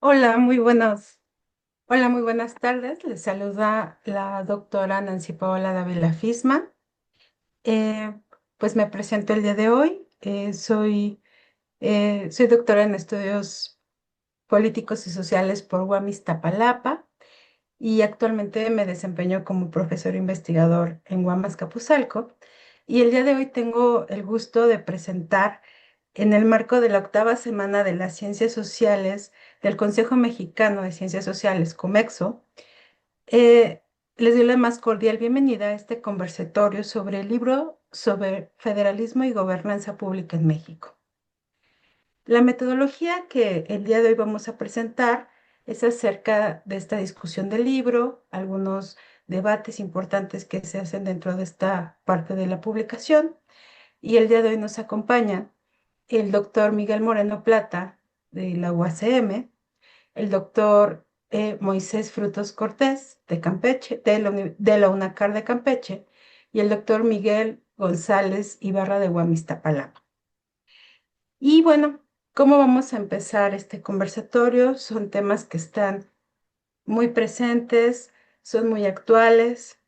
Hola, muy buenas tardes. Les saluda la doctora Nancy Paola Dávila Fisma. Eh, pues me presento el día de hoy. Soy doctora en estudios políticos y sociales por UAM Iztapalapa y actualmente me desempeño como profesor investigador en UAM Azcapotzalco. Y el día de hoy tengo el gusto de presentar en el marco de la octava semana de las ciencias sociales del Consejo Mexicano de Ciencias Sociales, COMEXO. Eh, Les doy la más cordial bienvenida a este conversatorio sobre el libro sobre federalismo y gobernanza pública en México. La metodología que el día de hoy vamos a presentar es acerca de esta discusión del libro, algunos debates importantes que se hacen dentro de esta parte de la publicación. Y el día de hoy nos acompaña el doctor Miguel Moreno Plata de la UACM, el doctor Moisés Frutos Cortés de Campeche, de la UNACAR de Campeche, y el doctor Miguel González Ibarra de Guamistapalapa. Y bueno, ¿cómo vamos a empezar este conversatorio? Son temas que están muy presentes, son muy actuales,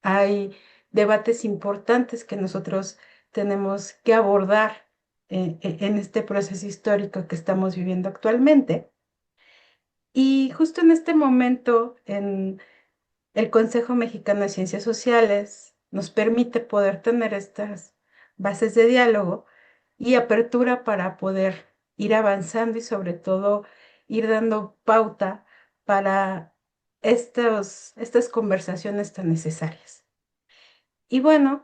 hay debates importantes que nosotros tenemos que abordar en este proceso histórico que estamos viviendo actualmente. Y justo en este momento, en el Consejo Mexicano de Ciencias Sociales nos permite poder tener estas bases de diálogo y apertura para poder ir avanzando y sobre todo ir dando pauta para estas conversaciones tan necesarias. Y bueno,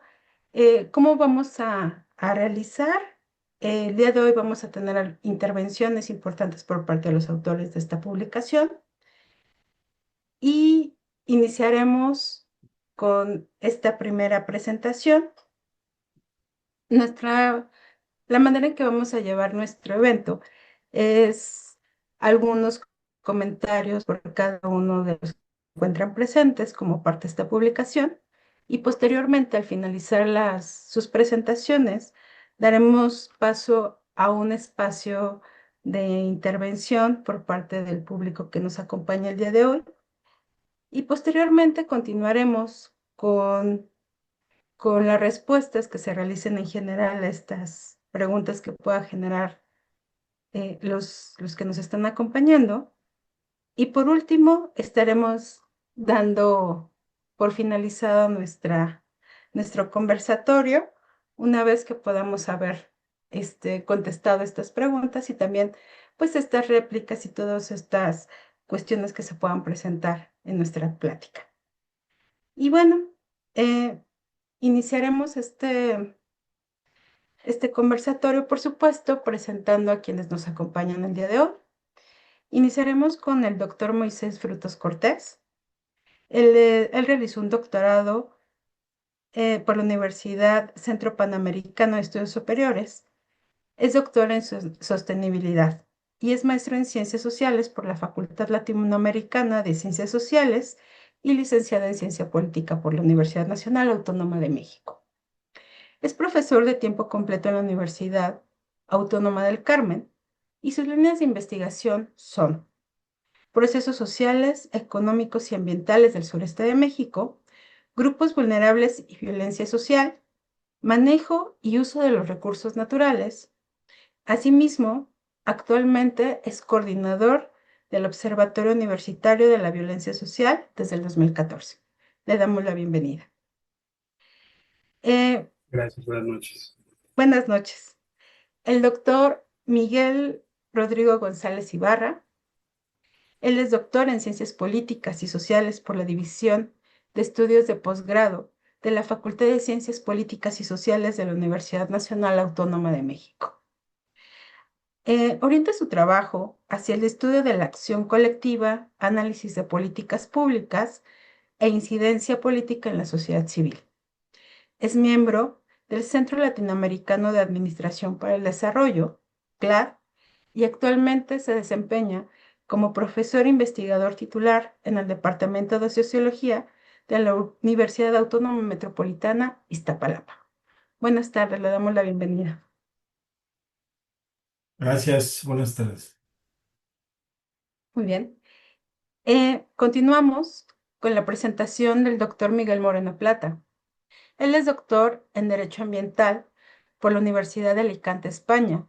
¿cómo vamos a realizar? El día de hoy vamos a tener intervenciones importantes por parte de los autores de esta publicación y iniciaremos con esta primera presentación. Nuestra, la manera en que vamos a llevar nuestro evento es algunos comentarios por cada uno de los que se encuentran presentes como parte de esta publicación y posteriormente al finalizar sus presentaciones daremos paso a un espacio de intervención por parte del público que nos acompaña el día de hoy y posteriormente continuaremos con las respuestas que se realicen en general a estas preguntas que pueda generar los que nos están acompañando. Y por último, estaremos dando por finalizado nuestro conversatorio una vez que podamos haber contestado estas preguntas y también pues estas réplicas y todas estas cuestiones que se puedan presentar en nuestra plática. Y bueno, eh, iniciaremos este conversatorio, por supuesto, presentando a quienes nos acompañan el día de hoy. Iniciaremos con el doctor Moisés Frutos Cortés. Él realizó un doctorado por la Universidad Centro Panamericano de Estudios Superiores. Es doctor en sostenibilidad y es maestro en Ciencias Sociales por la Facultad Latinoamericana de Ciencias Sociales y licenciado en Ciencia Política por la Universidad Nacional Autónoma de México. Es profesor de tiempo completo en la Universidad Autónoma del Carmen y sus líneas de investigación son procesos sociales, económicos y ambientales del sureste de México, grupos vulnerables y violencia social, manejo y uso de los recursos naturales. Asimismo, actualmente es coordinador del Observatorio Universitario de la Violencia Social desde el 2014. Le damos la bienvenida. Eh, Gracias, buenas noches. Buenas noches. El doctor Miguel Rodrigo González Ibarra. Él es doctor en Ciencias Políticas y Sociales por la División de Estudios de Posgrado de la Facultad de Ciencias Políticas y Sociales de la Universidad Nacional Autónoma de México. Orienta su trabajo hacia el estudio de la acción colectiva, análisis de políticas públicas e incidencia política en la sociedad civil. Es miembro del Centro Latinoamericano de Administración para el Desarrollo, CLAD, y actualmente se desempeña como profesor investigador titular en el Departamento de Sociología de la Universidad Autónoma Metropolitana Iztapalapa. Buenas tardes, le damos la bienvenida. Gracias, buenas tardes. Muy bien. Continuamos con la presentación del doctor Miguel Moreno Plata. Él es doctor en Derecho Ambiental por la Universidad de Alicante, España,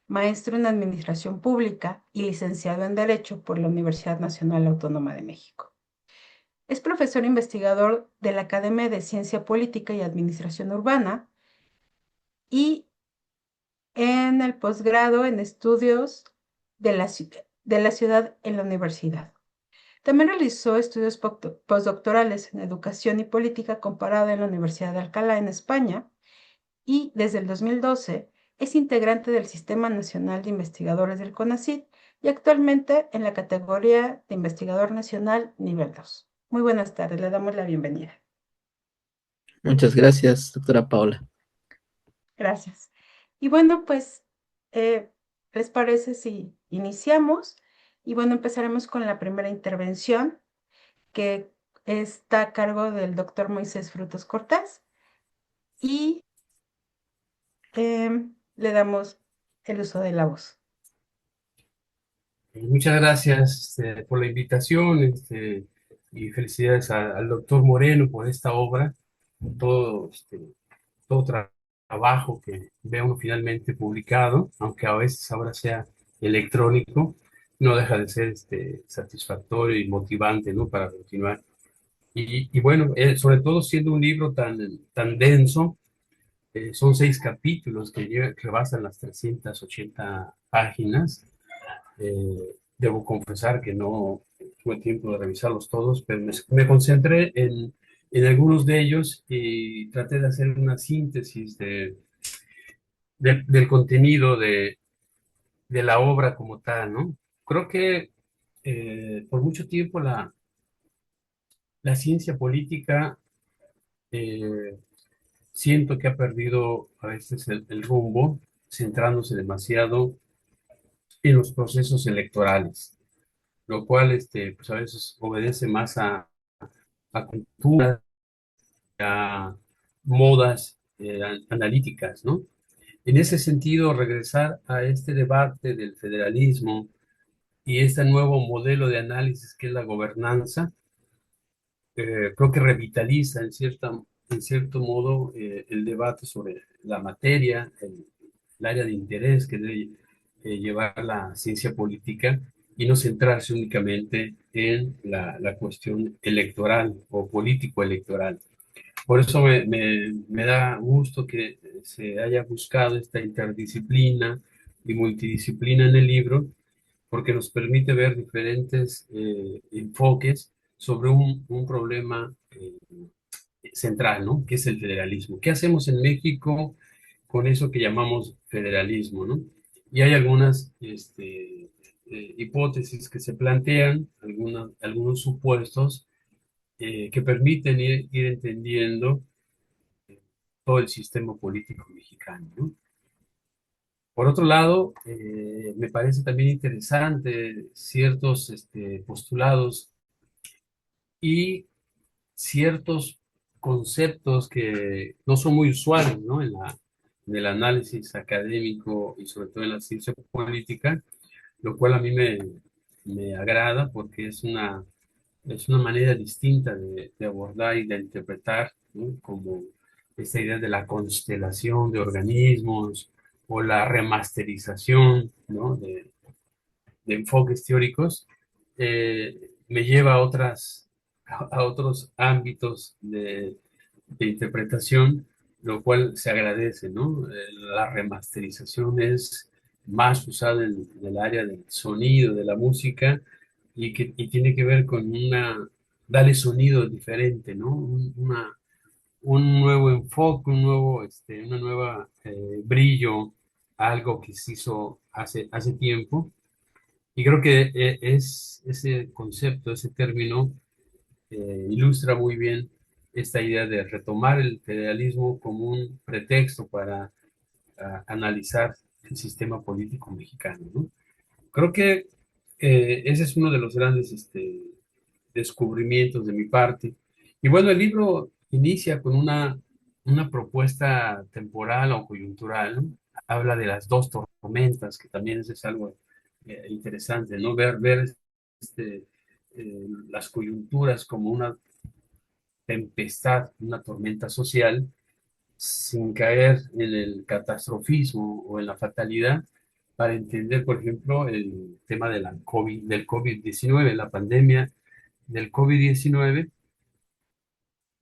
maestro en Administración Pública y licenciado en Derecho por la Universidad Nacional Autónoma de México. Es profesor investigador de la Academia de Ciencia Política y Administración Urbana y en el posgrado en estudios de la ciudad en la universidad. También realizó estudios postdoctorales en educación y política comparada en la Universidad de Alcalá, en España, y desde el 2012 es integrante del Sistema Nacional de Investigadores del CONACYT y actualmente en la categoría de Investigador Nacional nivel 2. Muy buenas tardes, le damos la bienvenida. Muchas gracias, doctora Paula. Gracias. Y bueno, pues, eh, ¿les parece si iniciamos? Y bueno, empezaremos con la primera intervención, que está a cargo del doctor Moisés Frutos Cortés, y le damos el uso de la voz. Muchas gracias por la invitación y felicidades al doctor Moreno por esta obra, todo, todo trabajo que ve uno finalmente publicado, aunque a veces ahora sea electrónico, no deja de ser satisfactorio y motivante, ¿no? Para continuar. Y bueno, sobre todo siendo un libro tan denso, son 6 capítulos que rebasan las 380 páginas. Debo confesar que no tuve tiempo de revisarlos todos, pero me concentré en algunos de ellos y traté de hacer una síntesis del contenido de la obra como tal, ¿no? Creo que por mucho tiempo la ciencia política eh, siento que ha perdido a veces el rumbo, centrándose demasiado en los procesos electorales, lo cual pues a veces obedece más a cultura, a modas analíticas, ¿no? En ese sentido, regresar a este debate del federalismo y este nuevo modelo de análisis que es la gobernanza, creo que revitaliza en cierto modo el debate sobre la materia, el área de interés que debe llevar la ciencia política y no centrarse únicamente en la cuestión electoral o político-electoral. Por eso me da gusto que se haya buscado esta interdisciplina y multidisciplina en el libro, porque nos permite ver diferentes enfoques sobre un problema central, ¿no? Que es el federalismo. ¿Qué hacemos en México con eso que llamamos federalismo, ¿no? Y hay algunas hipótesis que se plantean, algunos supuestos que permiten ir entendiendo todo el sistema político mexicano, ¿no? Por otro lado, me parece también interesante ciertos postulados y ciertos conceptos que no son muy usuales, ¿no? En el análisis académico y sobre todo en la ciencia política, lo cual a mí me agrada porque es una manera distinta de abordar y de interpretar, ¿no? Como esta idea de la constelación de organismos o la remasterización, ¿no? De enfoques teóricos, me lleva a otros ámbitos de interpretación, lo cual se agradece, ¿no? La remasterización es más usada en el área del sonido, de la música, y tiene que ver con darle sonido diferente, ¿no? Un nuevo enfoque, una nueva brillo a algo que se hizo hace tiempo. Y creo que ese concepto, ese término, ilustra muy bien esta idea de retomar el federalismo como un pretexto para analizar el sistema político mexicano, ¿no? Creo que ese es uno de los grandes descubrimientos de mi parte. Y bueno, el libro inicia con una propuesta temporal o coyuntural, ¿no? Habla de las dos tormentas, que también es algo interesante, ¿no? Ver las coyunturas como una tempestad, una tormenta social, sin caer en el catastrofismo o en la fatalidad, para entender, por ejemplo, el tema de del COVID-19, la pandemia del COVID-19,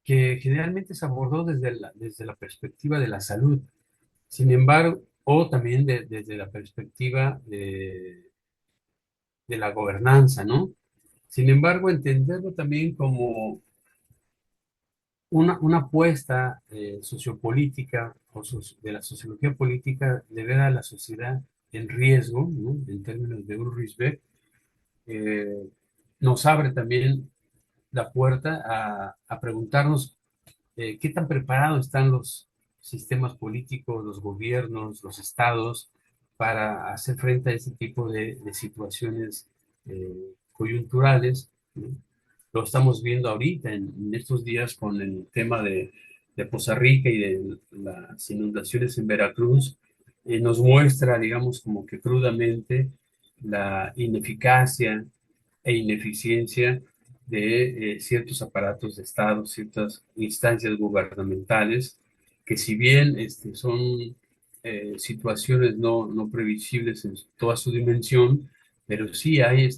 que generalmente se abordó desde la perspectiva de la salud. Sin embargo, o también desde la perspectiva de la gobernanza, ¿no? Sin embargo, entenderlo también como una apuesta sociopolítica de la sociología política de ver a la sociedad en riesgo, ¿no? En términos de Ulrich Beck, eh, nos abre también la puerta a preguntarnos qué tan preparados están los sistemas políticos, los gobiernos, los estados para hacer frente a este tipo de situaciones coyunturales, ¿no? Lo estamos viendo ahorita en estos días con el tema de Poza Rica y de las inundaciones en Veracruz. Nos muestra, digamos, como que crudamente la ineficacia e ineficiencia de ciertos aparatos de Estado, ciertas instancias gubernamentales, que si bien son situaciones no previsibles en toda su dimensión, pero sí hay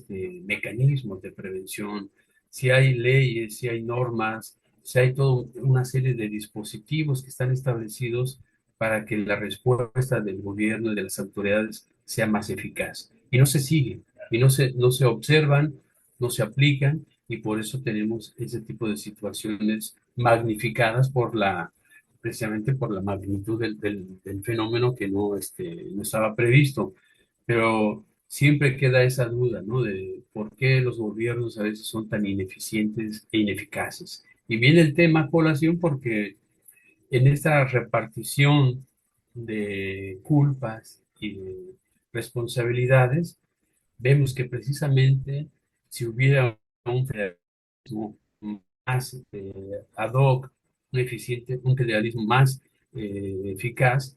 mecanismos de prevención, sí hay leyes, sí hay normas, sí hay toda una serie de dispositivos que están establecidos para que la respuesta del gobierno y de las autoridades sea más eficaz. Y no se sigue, y no se observan, no se aplican, y por eso tenemos ese tipo de situaciones magnificadas precisamente por la magnitud del fenómeno que no estaba previsto. Pero siempre queda esa duda, ¿no? De por qué los gobiernos a veces son tan ineficientes e ineficaces. Y viene el tema a colación porque en esta repartición de culpas y de responsabilidades, vemos que precisamente si hubiera un federalismo más ad hoc, un federalismo más eficaz,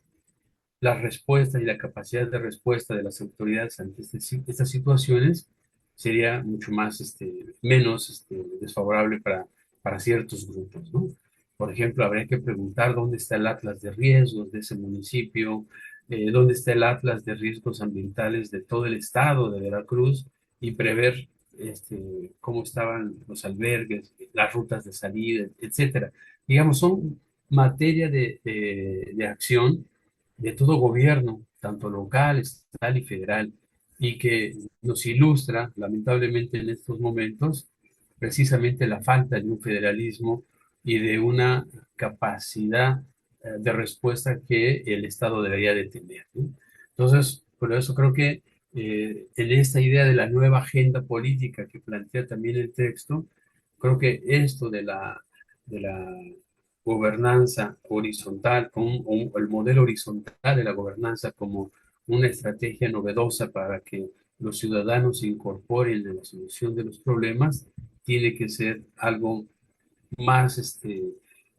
la respuesta y la capacidad de respuesta de las autoridades ante estas situaciones sería mucho más, menos desfavorable para ciertos grupos, ¿no? Por ejemplo, habría que preguntar dónde está el atlas de riesgos de ese municipio, dónde está el atlas de riesgos ambientales de todo el estado de Veracruz y prever cómo estaban los albergues, las rutas de salida, etcétera. Digamos, son materia de acción de todo gobierno, tanto local, estatal y federal, y que nos ilustra, lamentablemente en estos momentos, precisamente la falta de un federalismo y de una capacidad de respuesta que el Estado debería de tener, ¿no? Entonces, por eso creo que en esta idea de la nueva agenda política que plantea también el texto, creo que esto de la gobernanza horizontal, o el modelo horizontal de la gobernanza como una estrategia novedosa para que los ciudadanos se incorporen en la solución de los problemas, tiene que ser algo más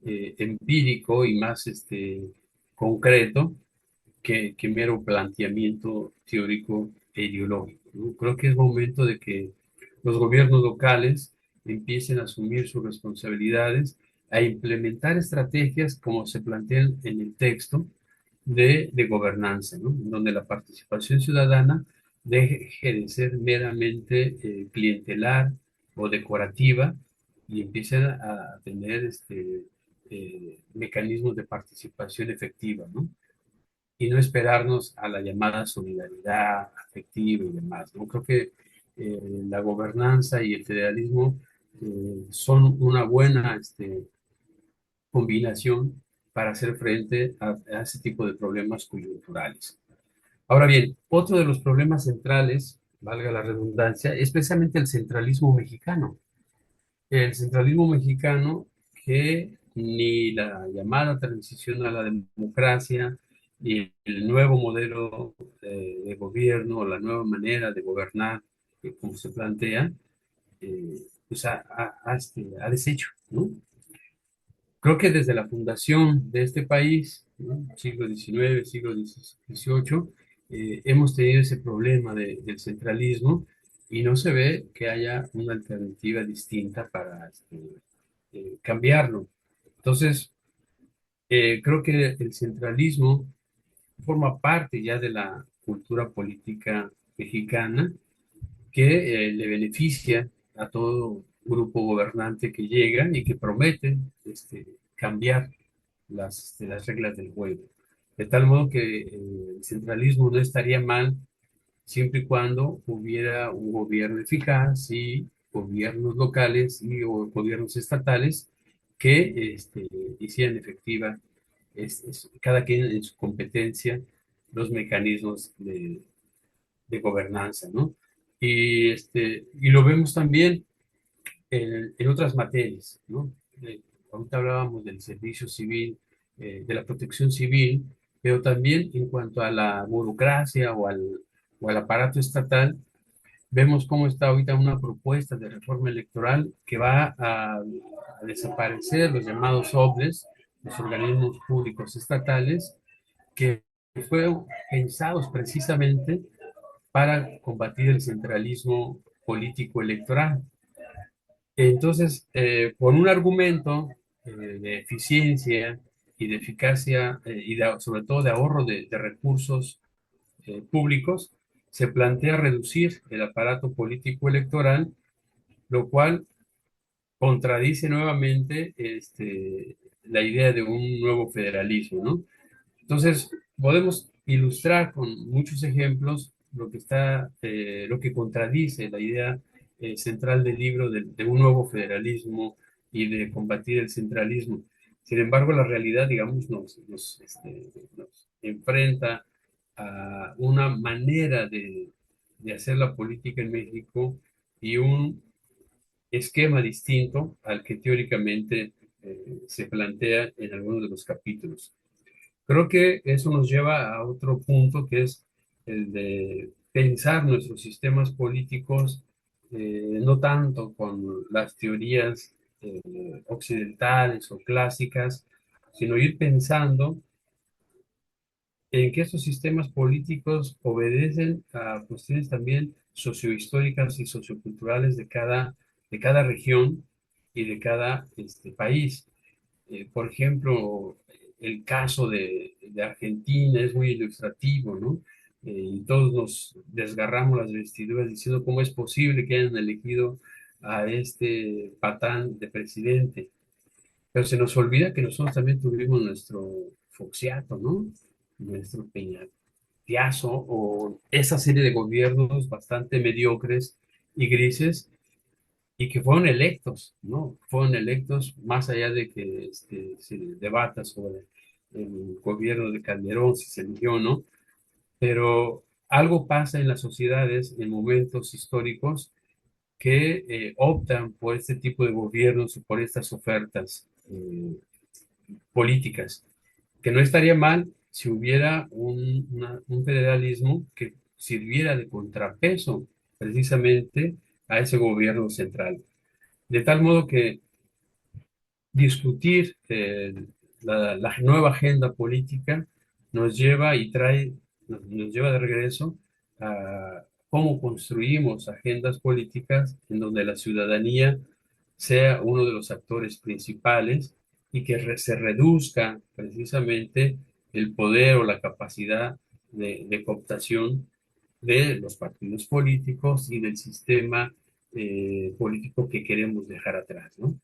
empírico y más concreto que mero planteamiento teórico e ideológico, ¿no? Creo que es momento de que los gobiernos locales empiecen a asumir sus responsabilidades, a implementar estrategias como se plantean en el texto de gobernanza, ¿no? Donde la participación ciudadana deje de ser meramente clientelar o decorativa y empiecen a tener mecanismos de participación efectiva, ¿no? Y no esperarnos a la llamada solidaridad afectiva y demás, ¿no? Creo que la gobernanza y el federalismo son una buena combinación para hacer frente a ese tipo de problemas coyunturales. Ahora bien, otro de los problemas centrales, valga la redundancia, es precisamente el centralismo mexicano. El centralismo mexicano que ni la llamada transición a la democracia, ni el nuevo modelo de gobierno, o la nueva manera de gobernar, como se plantea, pues ha deshecho, ¿no? Creo que desde la fundación de este país, ¿no? Siglo XIX, siglo XVIII, hemos tenido ese problema del centralismo y no se ve que haya una alternativa distinta para cambiarlo. Entonces, creo que el centralismo forma parte ya de la cultura política mexicana que le beneficia a todo grupo gobernante que llega y que promete cambiar las reglas del juego. De tal modo que el centralismo no estaría mal siempre y cuando hubiera un gobierno eficaz y gobiernos locales y o gobiernos estatales que hicieran efectiva cada quien en su competencia los mecanismos de gobernanza, ¿no? Y lo vemos también en otras materias, ¿no? Ahorita hablábamos del servicio civil, de la protección civil, pero también en cuanto a la burocracia o al aparato estatal, vemos cómo está ahorita una propuesta de reforma electoral que va a desaparecer los llamados OBLES, los organismos públicos estatales, que fueron pensados precisamente para combatir el centralismo político electoral. Entonces, con un argumento de eficiencia y de eficacia sobre todo de ahorro de recursos públicos, se plantea reducir el aparato político electoral, lo cual contradice nuevamente la idea de un nuevo federalismo, ¿no? Entonces, podemos ilustrar con muchos ejemplos lo que contradice la idea central del libro de un nuevo federalismo y de combatir el centralismo. Sin embargo, la realidad, digamos, nos enfrenta a una manera de hacer la política en México y un esquema distinto al que teóricamente se plantea en algunos de los capítulos. Creo que eso nos lleva a otro punto que es el de pensar nuestros sistemas políticos no tanto con las teorías occidentales o clásicas, sino ir pensando en que estos sistemas políticos obedecen a cuestiones también sociohistóricas y socioculturales de cada región y de cada país. Por ejemplo, el caso de Argentina es muy ilustrativo, ¿no? Y todos nos desgarramos las vestiduras diciendo cómo es posible que hayan elegido a este patán de presidente. Pero se nos olvida que nosotros también tuvimos nuestro Foxiato, ¿no? Nuestro Peñatiazo o esa serie de gobiernos bastante mediocres y grises y que fueron electos, ¿no? Fueron electos más allá de que se debata sobre el gobierno de Calderón, si se eligió o no, pero algo pasa en las sociedades en momentos históricos que optan por este tipo de gobiernos o por estas ofertas políticas, que no estaría mal si hubiera un federalismo que sirviera de contrapeso precisamente a ese gobierno central. De tal modo que discutir la nueva agenda política nos lleva y nos lleva de regreso a cómo construimos agendas políticas en donde la ciudadanía sea uno de los actores principales y que se reduzca precisamente el poder o la capacidad de cooptación de los partidos políticos y del sistema político que queremos dejar atrás, ¿no?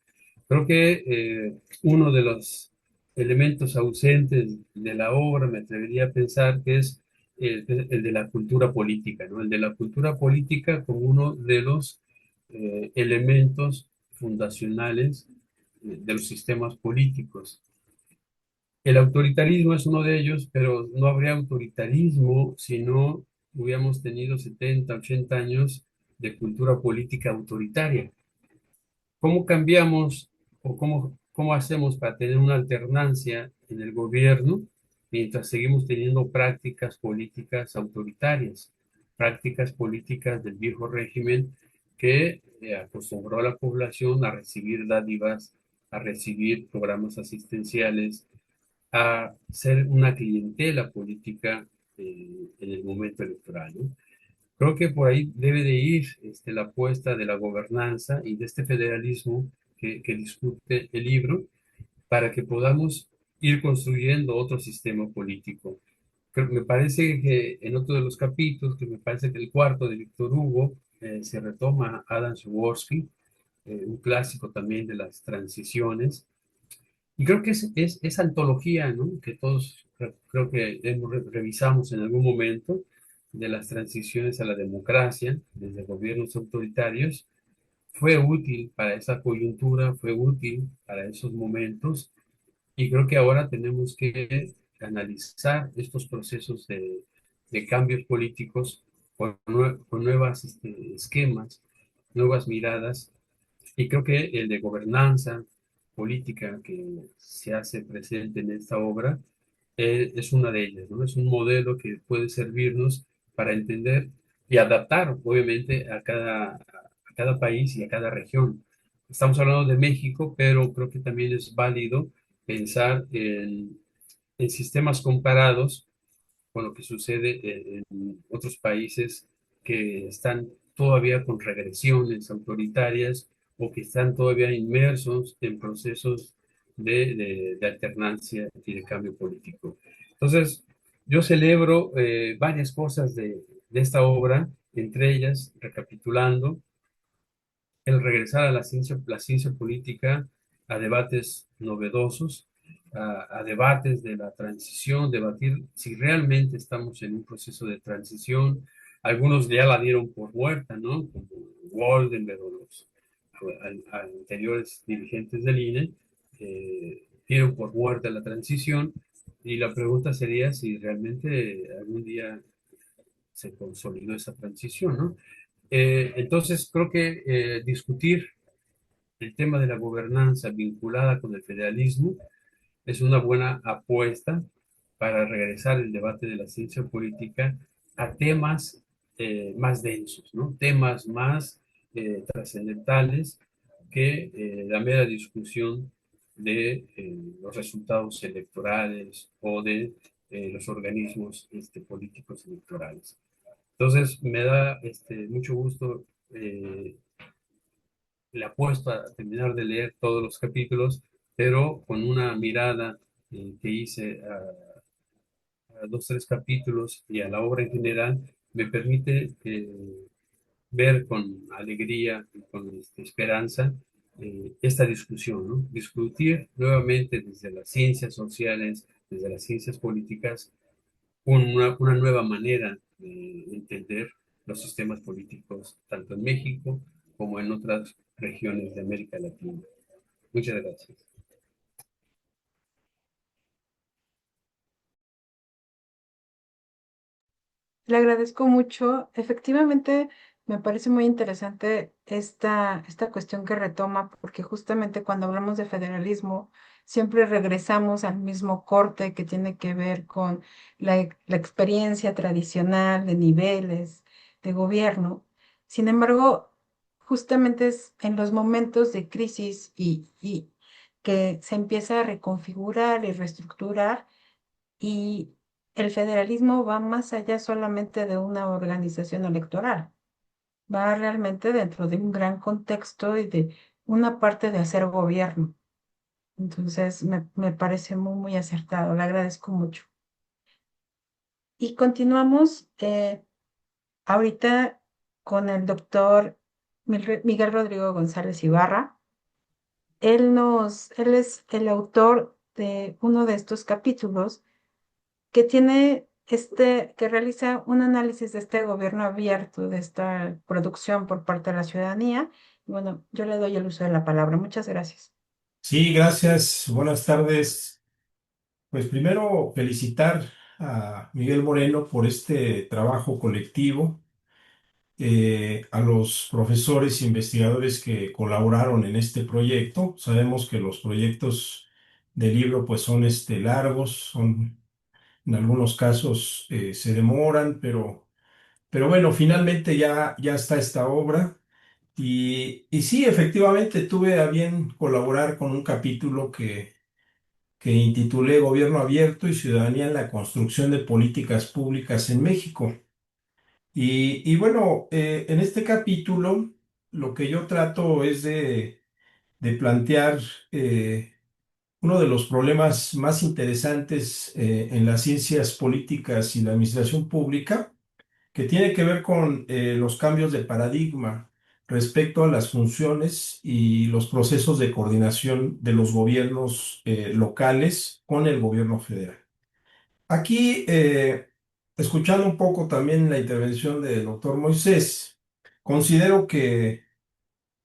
Creo que uno de los elementos ausentes de la obra, me atrevería a pensar que es el de la cultura política, ¿no? El de la cultura política como uno de los elementos fundacionales de los sistemas políticos. El autoritarismo es uno de ellos, pero no habría autoritarismo si no hubiéramos tenido 70, 80 años de cultura política autoritaria. ¿Cómo cambiamos o cómo hacemos para tener una alternancia en el gobierno mientras seguimos teniendo prácticas políticas autoritarias, prácticas políticas del viejo régimen que acostumbró a la población a recibir dádivas, a recibir programas asistenciales, a ser una clientela política en el momento electoral, ¿no? Creo que por ahí debe de ir la apuesta de la gobernanza y de este federalismo que discute el libro para que podamos ir construyendo otro sistema político. Me parece que en otro de los capítulos, que me parece que el cuarto de Víctor Hugo, se retoma a Adam Przeworski, un clásico también de las transiciones. Y creo que es esa antología, ¿no? Que todos creo que revisamos en algún momento de las transiciones a la democracia, desde gobiernos autoritarios, fue útil para esa coyuntura, fue útil para esos momentos, y creo que ahora tenemos que analizar estos procesos de cambios políticos con nuevas esquemas, nuevas miradas, y creo que el de gobernanza política que se hace presente en esta obra es una de ellas, ¿no? Es un modelo que puede servirnos para entender y adaptar, obviamente, a cada país y a cada región. Estamos hablando de México, pero creo que también es válido pensar en sistemas comparados con lo que sucede en otros países que están todavía con regresiones autoritarias o que están todavía inmersos en procesos de alternancia y de cambio político. Entonces, yo celebro varias cosas de esta obra, entre ellas, recapitulando, el regresar a la ciencia política, a debates novedosos, a debates de la transición, debatir si realmente estamos en un proceso de transición. Algunos ya la dieron por muerta, ¿no? Como Waldenberg o los anteriores dirigentes del INE, dieron por muerta la transición, y la pregunta sería si realmente algún día se consolidó esa transición, ¿no? Entonces, creo que discutir el tema de la gobernanza vinculada con el federalismo es una buena apuesta para regresar el debate de la ciencia política a temas más densos, ¿no? Temas más trascendentales que la mera discusión de los resultados electorales o de los organismos políticos electorales. Entonces, me da mucho gusto, le apuesto a terminar de leer todos los capítulos, pero con una mirada que hice a dos, tres capítulos y a la obra en general, me permite ver con alegría y con esperanza esta discusión, ¿no? Discutir nuevamente desde las ciencias sociales, desde las ciencias políticas, una nueva manera de entender los sistemas políticos, tanto en México como en otras regiones de América Latina. Muchas gracias. Le agradezco mucho. Efectivamente, me parece muy interesante esta cuestión que retoma, porque justamente cuando hablamos de federalismo, siempre regresamos al mismo corte que tiene que ver con la experiencia tradicional de niveles de gobierno. Sin embargo, justamente es en los momentos de crisis y que se empieza a reconfigurar y reestructurar, y el federalismo va más allá solamente de una organización electoral, va realmente dentro de un gran contexto y de una parte de hacer gobierno. Entonces, me parece muy, muy acertado, le agradezco mucho. Y continuamos ahorita con el doctor Miguel Rodrigo González Ibarra. Él es el autor de uno de estos capítulos que que realiza un análisis de este gobierno abierto, de esta producción por parte de la ciudadanía. Y bueno, yo le doy el uso de la palabra. Muchas gracias. Sí, gracias. Buenas tardes. Pues primero felicitar a Miguel Moreno por este trabajo colectivo, a los profesores e investigadores que colaboraron en este proyecto. Sabemos que los proyectos de libro pues son largos, son en algunos casos se demoran, pero bueno, finalmente ya está esta obra. Y sí, efectivamente tuve a bien colaborar con un capítulo que intitulé Gobierno Abierto y Ciudadanía en la Construcción de Políticas Públicas en México. Y bueno, en este capítulo lo que yo trato es de plantear uno de los problemas más interesantes en las ciencias políticas y la administración pública, que tiene que ver con los cambios de paradigma respecto a las funciones y los procesos de coordinación de los gobiernos locales con el gobierno federal. Aquí, escuchando un poco también la intervención del doctor Moisés, considero que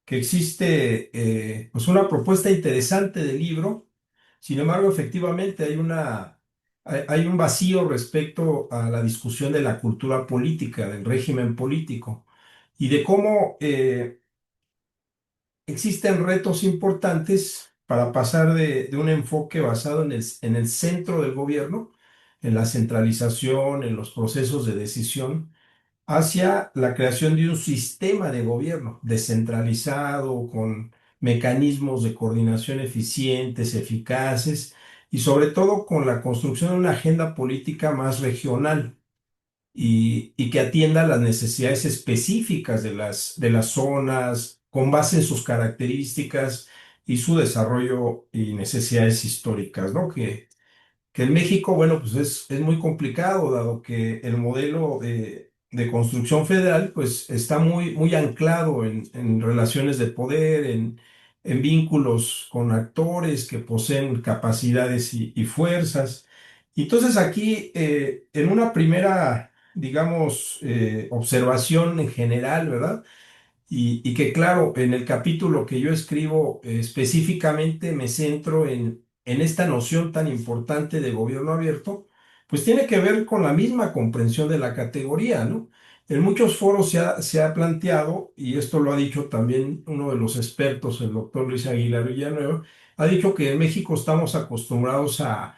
existe pues una propuesta interesante de libro. Sin embargo, efectivamente hay un vacío respecto a la discusión de la cultura política, del régimen político y de cómo existen retos importantes para pasar de un enfoque basado en el centro del gobierno, en la centralización, en los procesos de decisión, hacia la creación de un sistema de gobierno descentralizado, con mecanismos de coordinación eficientes, eficaces y sobre todo con la construcción de una agenda política más regional y que atienda las necesidades específicas de las zonas con base en sus características y su desarrollo y necesidades históricas, ¿no? Que en México, bueno, pues es muy complicado, dado que el modelo de construcción federal, pues está muy anclado en relaciones de poder, en vínculos con actores que poseen capacidades y fuerzas. Y entonces aquí, en una primera, digamos, observación en general, ¿verdad? Y que claro, en el capítulo que yo escribo específicamente me centro en esta noción tan importante de gobierno abierto, pues tiene que ver con la misma comprensión de la categoría, ¿no? En muchos foros se ha planteado, y esto lo ha dicho también uno de los expertos, el doctor Luis Aguilar Villanueva, ha dicho que en México estamos acostumbrados a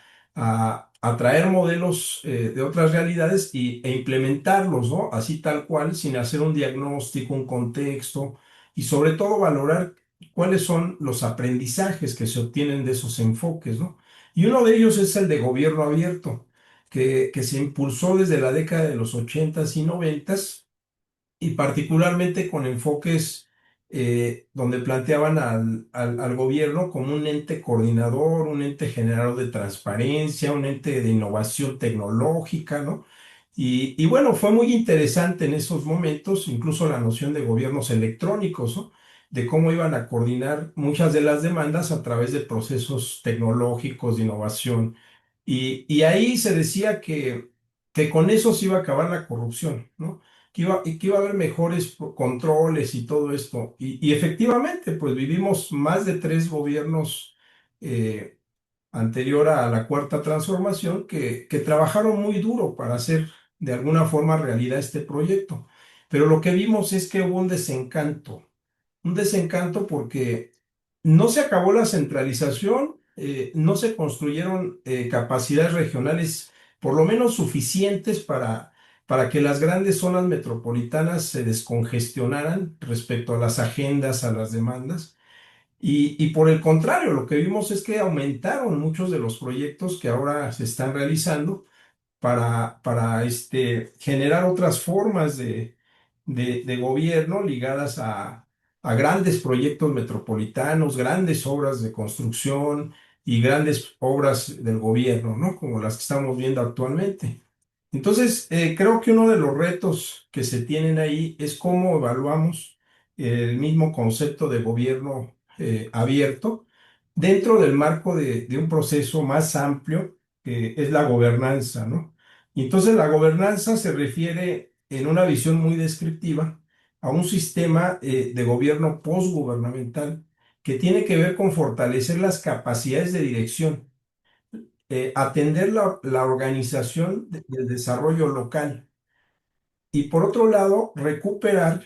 traer modelos de otras realidades e implementarlos, ¿no? Así tal cual, sin hacer un diagnóstico, un contexto y sobre todo valorar cuáles son los aprendizajes que se obtienen de esos enfoques, ¿no? Y uno de ellos es el de gobierno abierto, que se impulsó desde la década de los 80s y 90s y particularmente con enfoques donde planteaban al gobierno como un ente coordinador, un ente generador de transparencia, un ente de innovación tecnológica, ¿no? Y bueno, fue muy interesante en esos momentos, incluso la noción de gobiernos electrónicos, ¿no? De cómo iban a coordinar muchas de las demandas a través de procesos tecnológicos de innovación. Y ahí se decía que con eso se iba a acabar la corrupción, ¿no? Que iba a haber mejores controles y todo esto. Y efectivamente, pues vivimos más de tres gobiernos eh, anterior a la cuarta transformación que trabajaron muy duro para hacer de alguna forma realidad este proyecto. Pero lo que vimos es que hubo un desencanto porque no se acabó la centralización, no se construyeron capacidades regionales por lo menos suficientes para que las grandes zonas metropolitanas se descongestionaran respecto a las agendas, a las demandas. Y por el contrario, lo que vimos es que aumentaron muchos de los proyectos que ahora se están realizando para generar otras formas de gobierno ligadas a grandes proyectos metropolitanos, grandes obras de construcción y grandes obras del gobierno, ¿no? Como las que estamos viendo actualmente. Entonces, creo que uno de los retos que se tienen ahí es cómo evaluamos el mismo concepto de gobierno abierto dentro del marco de un proceso más amplio que es la gobernanza, ¿no? Y entonces la gobernanza se refiere en una visión muy descriptiva a un sistema de gobierno postgubernamental que tiene que ver con fortalecer las capacidades de dirección, atender la organización del desarrollo local y por otro lado recuperar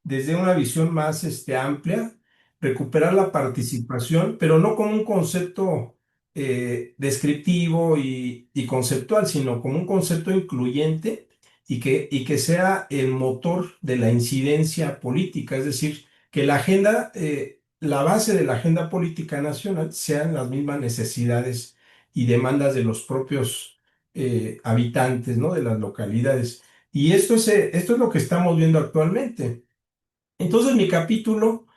desde una visión más amplia, recuperar la participación, pero no como un concepto descriptivo y conceptual, sino como un concepto incluyente y que sea el motor de la incidencia política, es decir, que la agenda, la base de la agenda política nacional sean las mismas necesidades y demandas de los propios habitantes, ¿no? De las localidades. Y esto es lo que estamos viendo actualmente. Entonces, mi capítulo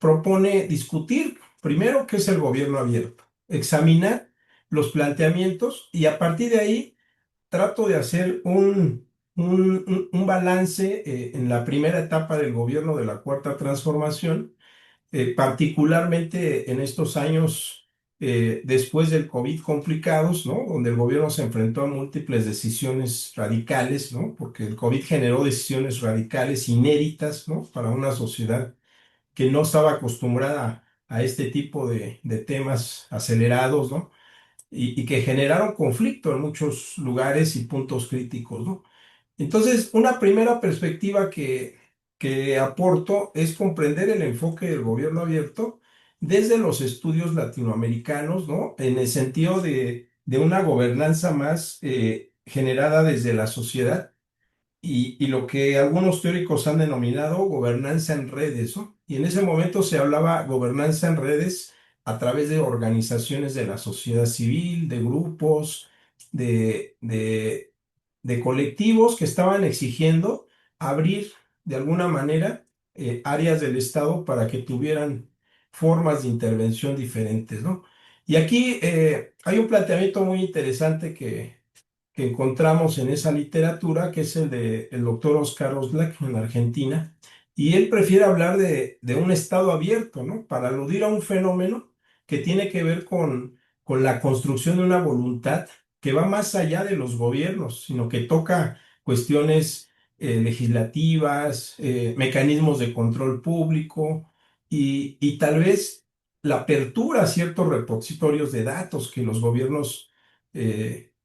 propone discutir primero qué es el gobierno abierto, examinar los planteamientos y a partir de ahí trato de hacer un balance en la primera etapa del gobierno de la Cuarta Transformación, particularmente en estos años después del COVID complicados, ¿no? Donde el gobierno se enfrentó a múltiples decisiones radicales, ¿no? Porque el COVID generó decisiones radicales inéditas, ¿no? Para una sociedad que no estaba acostumbrada a este tipo de temas acelerados, ¿no? Y que generaron conflicto en muchos lugares y puntos críticos, ¿no? Entonces, una primera perspectiva que aporto es comprender el enfoque del gobierno abierto desde los estudios latinoamericanos, ¿no? En el sentido de una gobernanza más generada desde la sociedad y lo que algunos teóricos han denominado gobernanza en redes, ¿no? Y en ese momento se hablaba gobernanza en redes a través de organizaciones de la sociedad civil, de grupos, de, de, de colectivos que estaban exigiendo abrir de alguna manera áreas del Estado para que tuvieran formas de intervención diferentes, ¿no? Y aquí hay un planteamiento muy interesante que encontramos en esa literatura, que es el de el doctor Oscar Oslak en Argentina, y él prefiere hablar de un estado abierto, ¿no? Para aludir a un fenómeno que tiene que ver con la construcción de una voluntad que va más allá de los gobiernos, sino que toca cuestiones legislativas, mecanismos de control público y tal vez la apertura a ciertos repositorios de datos que los gobiernos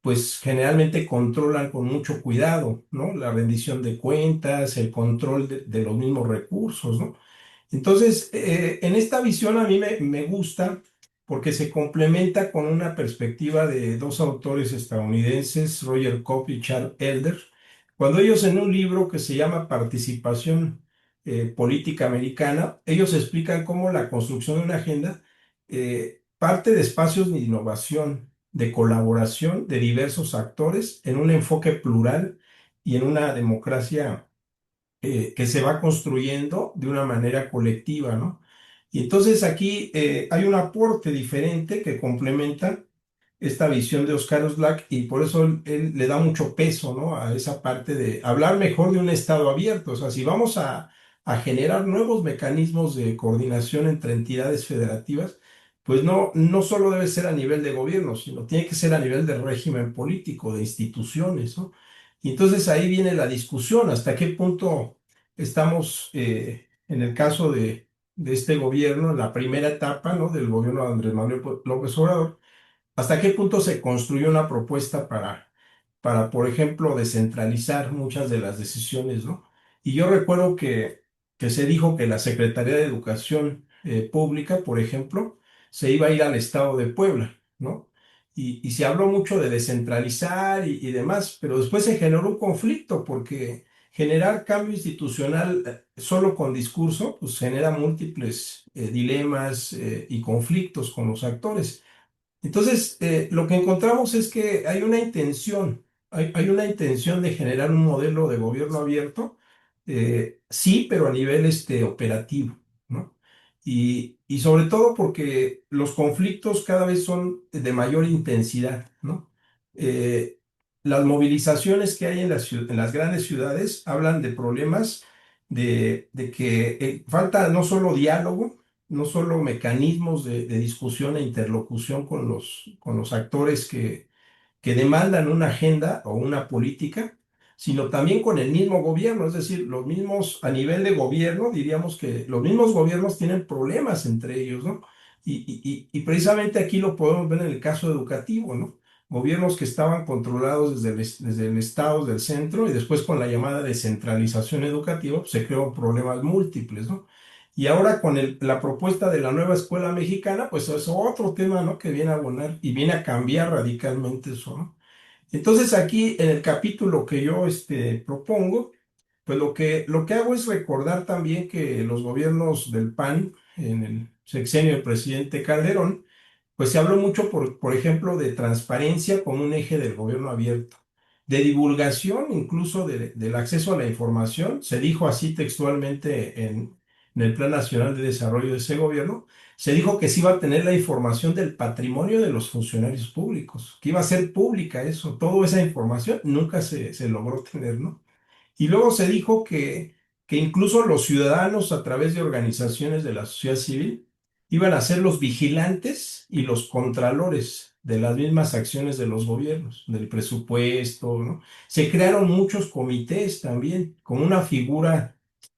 pues generalmente controlan con mucho cuidado, ¿no? La rendición de cuentas, el control de los mismos recursos, ¿no? Entonces, en esta visión a mí me gusta porque se complementa con una perspectiva de dos autores estadounidenses, Roger Cobb y Charles Elder, cuando ellos en un libro que se llama Participación Política Americana, ellos explican cómo la construcción de una agenda parte de espacios de innovación, de colaboración de diversos actores en un enfoque plural y en una democracia que se va construyendo de una manera colectiva, ¿no? Y entonces aquí hay un aporte diferente que complementa esta visión de Oscar Oslak y por eso él le da mucho peso, ¿no? A esa parte de hablar mejor de un Estado abierto. O sea, si vamos a generar nuevos mecanismos de coordinación entre entidades federativas, pues no solo debe ser a nivel de gobierno, sino tiene que ser a nivel de régimen político, de instituciones, ¿no? Y entonces ahí viene la discusión, hasta qué punto estamos, en el caso de este gobierno, en la primera etapa, ¿no? Del gobierno de Andrés Manuel López Obrador, hasta qué punto se construyó una propuesta para, por ejemplo, descentralizar muchas de las decisiones, ¿no? Y yo recuerdo que se dijo que la Secretaría de Educación Pública, por ejemplo, se iba a ir al estado de Puebla, ¿no? Y se habló mucho de descentralizar y demás, pero después se generó un conflicto porque generar cambio institucional solo con discurso, pues genera múltiples dilemas y conflictos con los actores. Entonces, lo que encontramos es que hay una intención de generar un modelo de gobierno abierto, sí, pero a nivel operativo, ¿no? Y sobre todo porque los conflictos cada vez son de mayor intensidad, ¿no? Eh, las movilizaciones que hay en las grandes ciudades hablan de problemas de que falta no solo diálogo, no solo mecanismos de discusión e interlocución con los actores que demandan una agenda o una política, sino también con el mismo gobierno, es decir, los mismos, a nivel de gobierno, diríamos que los mismos gobiernos tienen problemas entre ellos, ¿no? Y precisamente aquí lo podemos ver en el caso educativo, ¿no? Gobiernos que estaban controlados desde el Estado, desde el centro, y después con la llamada descentralización educativa, pues, se crearon problemas múltiples, ¿no? Y ahora con la propuesta de la nueva escuela mexicana, pues es otro tema, ¿no? Que viene a abonar y viene a cambiar radicalmente eso, ¿no? Entonces aquí en el capítulo que yo propongo, pues lo que hago es recordar también que los gobiernos del PAN, en el sexenio del presidente Calderón, pues se habló mucho, por ejemplo, de transparencia como un eje del gobierno abierto. de divulgación, incluso del acceso a la información. Se dijo así textualmente en el Plan Nacional de Desarrollo de ese gobierno. Se dijo que se iba a tener la información del patrimonio de los funcionarios públicos, que iba a ser pública eso, toda esa información nunca se logró tener, ¿no? Y luego se dijo que incluso los ciudadanos, a través de organizaciones de la sociedad civil, iban a ser los vigilantes y los contralores de las mismas acciones de los gobiernos, del presupuesto, ¿no? Se crearon muchos comités también, con una figura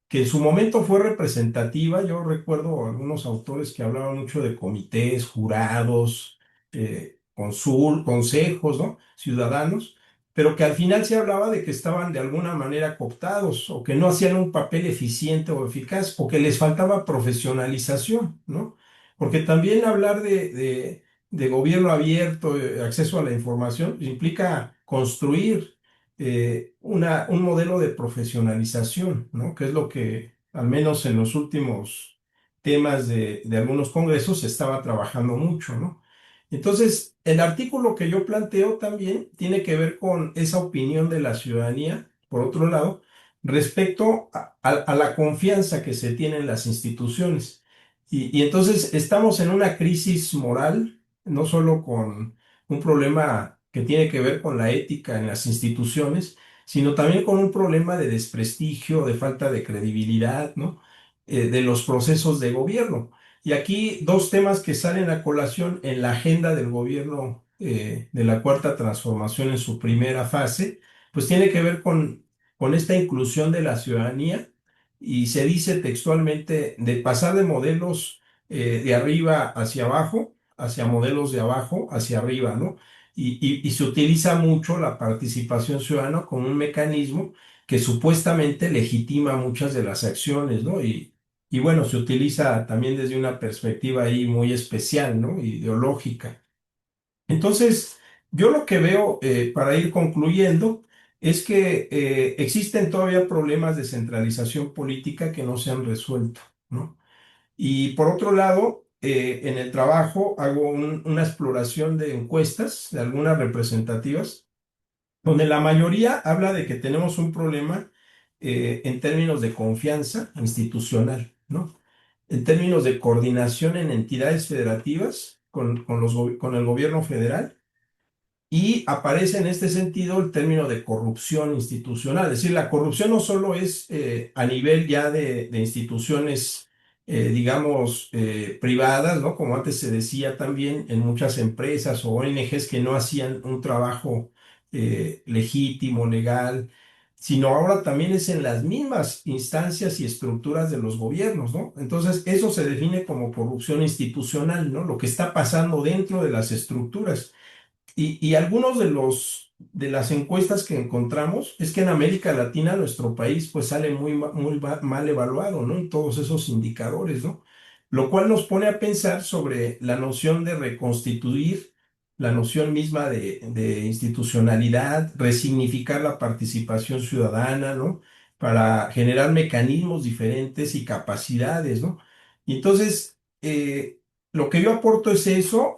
que en su momento fue representativa. Yo recuerdo algunos autores que hablaban mucho de comités, jurados, consejos, ¿no? Ciudadanos, pero que al final se hablaba de que estaban de alguna manera cooptados o que no hacían un papel eficiente o eficaz o que les faltaba profesionalización, ¿no? Porque también hablar de gobierno abierto, acceso a la información, implica construir un modelo de profesionalización, ¿no? Que es lo que, al menos en los últimos temas de algunos congresos, se estaba trabajando mucho, ¿no? Entonces, el artículo que yo planteo también tiene que ver con esa opinión de la ciudadanía, por otro lado, respecto a la confianza que se tiene en las instituciones. Y entonces estamos en una crisis moral, no solo con un problema que tiene que ver con la ética en las instituciones, sino también con un problema de desprestigio, de falta de credibilidad, ¿no? De los procesos de gobierno. Y aquí dos temas que salen a colación en la agenda del gobierno de la Cuarta Transformación en su primera fase, pues tiene que ver con esta inclusión de la ciudadanía, y se dice textualmente de pasar de modelos de arriba hacia abajo, hacia modelos de abajo hacia arriba, ¿no? Y se utiliza mucho la participación ciudadana como un mecanismo que supuestamente legitima muchas de las acciones, ¿no? Y bueno, se utiliza también desde una perspectiva ahí muy especial, ¿no? Ideológica. Entonces, yo lo que veo, para ir concluyendo, es que existen todavía problemas de centralización política que no se han resuelto, ¿no? Y por otro lado, en el trabajo hago una exploración de encuestas, de algunas representativas, donde la mayoría habla de que tenemos un problema en términos de confianza institucional, ¿no? En términos de coordinación en entidades federativas con el gobierno federal, y aparece en este sentido el término de corrupción institucional. Es decir, la corrupción no solo es a nivel ya de instituciones, digamos, privadas, ¿no? Como antes se decía también en muchas empresas o ONGs que no hacían un trabajo legítimo, legal, sino ahora también es en las mismas instancias y estructuras de los gobiernos, ¿no? Entonces, eso se define como corrupción institucional, ¿no? Lo que está pasando dentro de las estructuras. Y algunos de las encuestas que encontramos es que en América Latina nuestro país pues sale mal evaluado, ¿no? En todos esos indicadores, ¿no? Lo cual nos pone a pensar sobre la noción de reconstituir la noción misma de institucionalidad, resignificar la participación ciudadana, ¿no? Para generar mecanismos diferentes y capacidades, ¿no? Y entonces, lo que yo aporto es eso.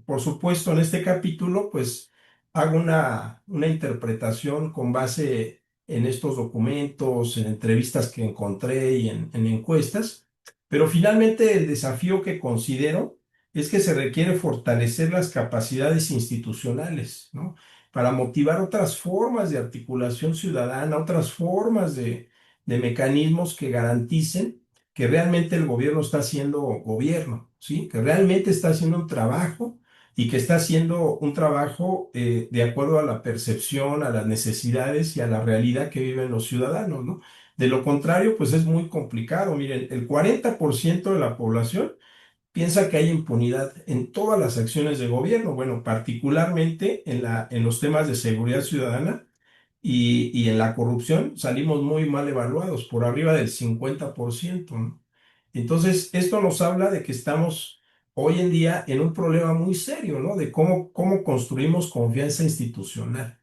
Por supuesto, en este capítulo, pues hago una interpretación con base en estos documentos, en entrevistas que encontré y en encuestas, pero finalmente el desafío que considero es que se requiere fortalecer las capacidades institucionales, ¿no? Para motivar otras formas de articulación ciudadana, otras formas de mecanismos que garanticen que realmente el gobierno está haciendo gobierno, ¿sí? Que realmente está haciendo un trabajo y que está haciendo un trabajo de acuerdo a la percepción, a las necesidades y a la realidad que viven los ciudadanos, ¿no? De lo contrario, pues es muy complicado. Miren, el 40% de la población piensa que hay impunidad en todas las acciones de gobierno, bueno, particularmente en los temas de seguridad ciudadana y en la corrupción salimos muy mal evaluados, por arriba del 50%, ¿no? Entonces, esto nos habla de que estamos hoy en día en un problema muy serio, ¿no? De cómo construimos confianza institucional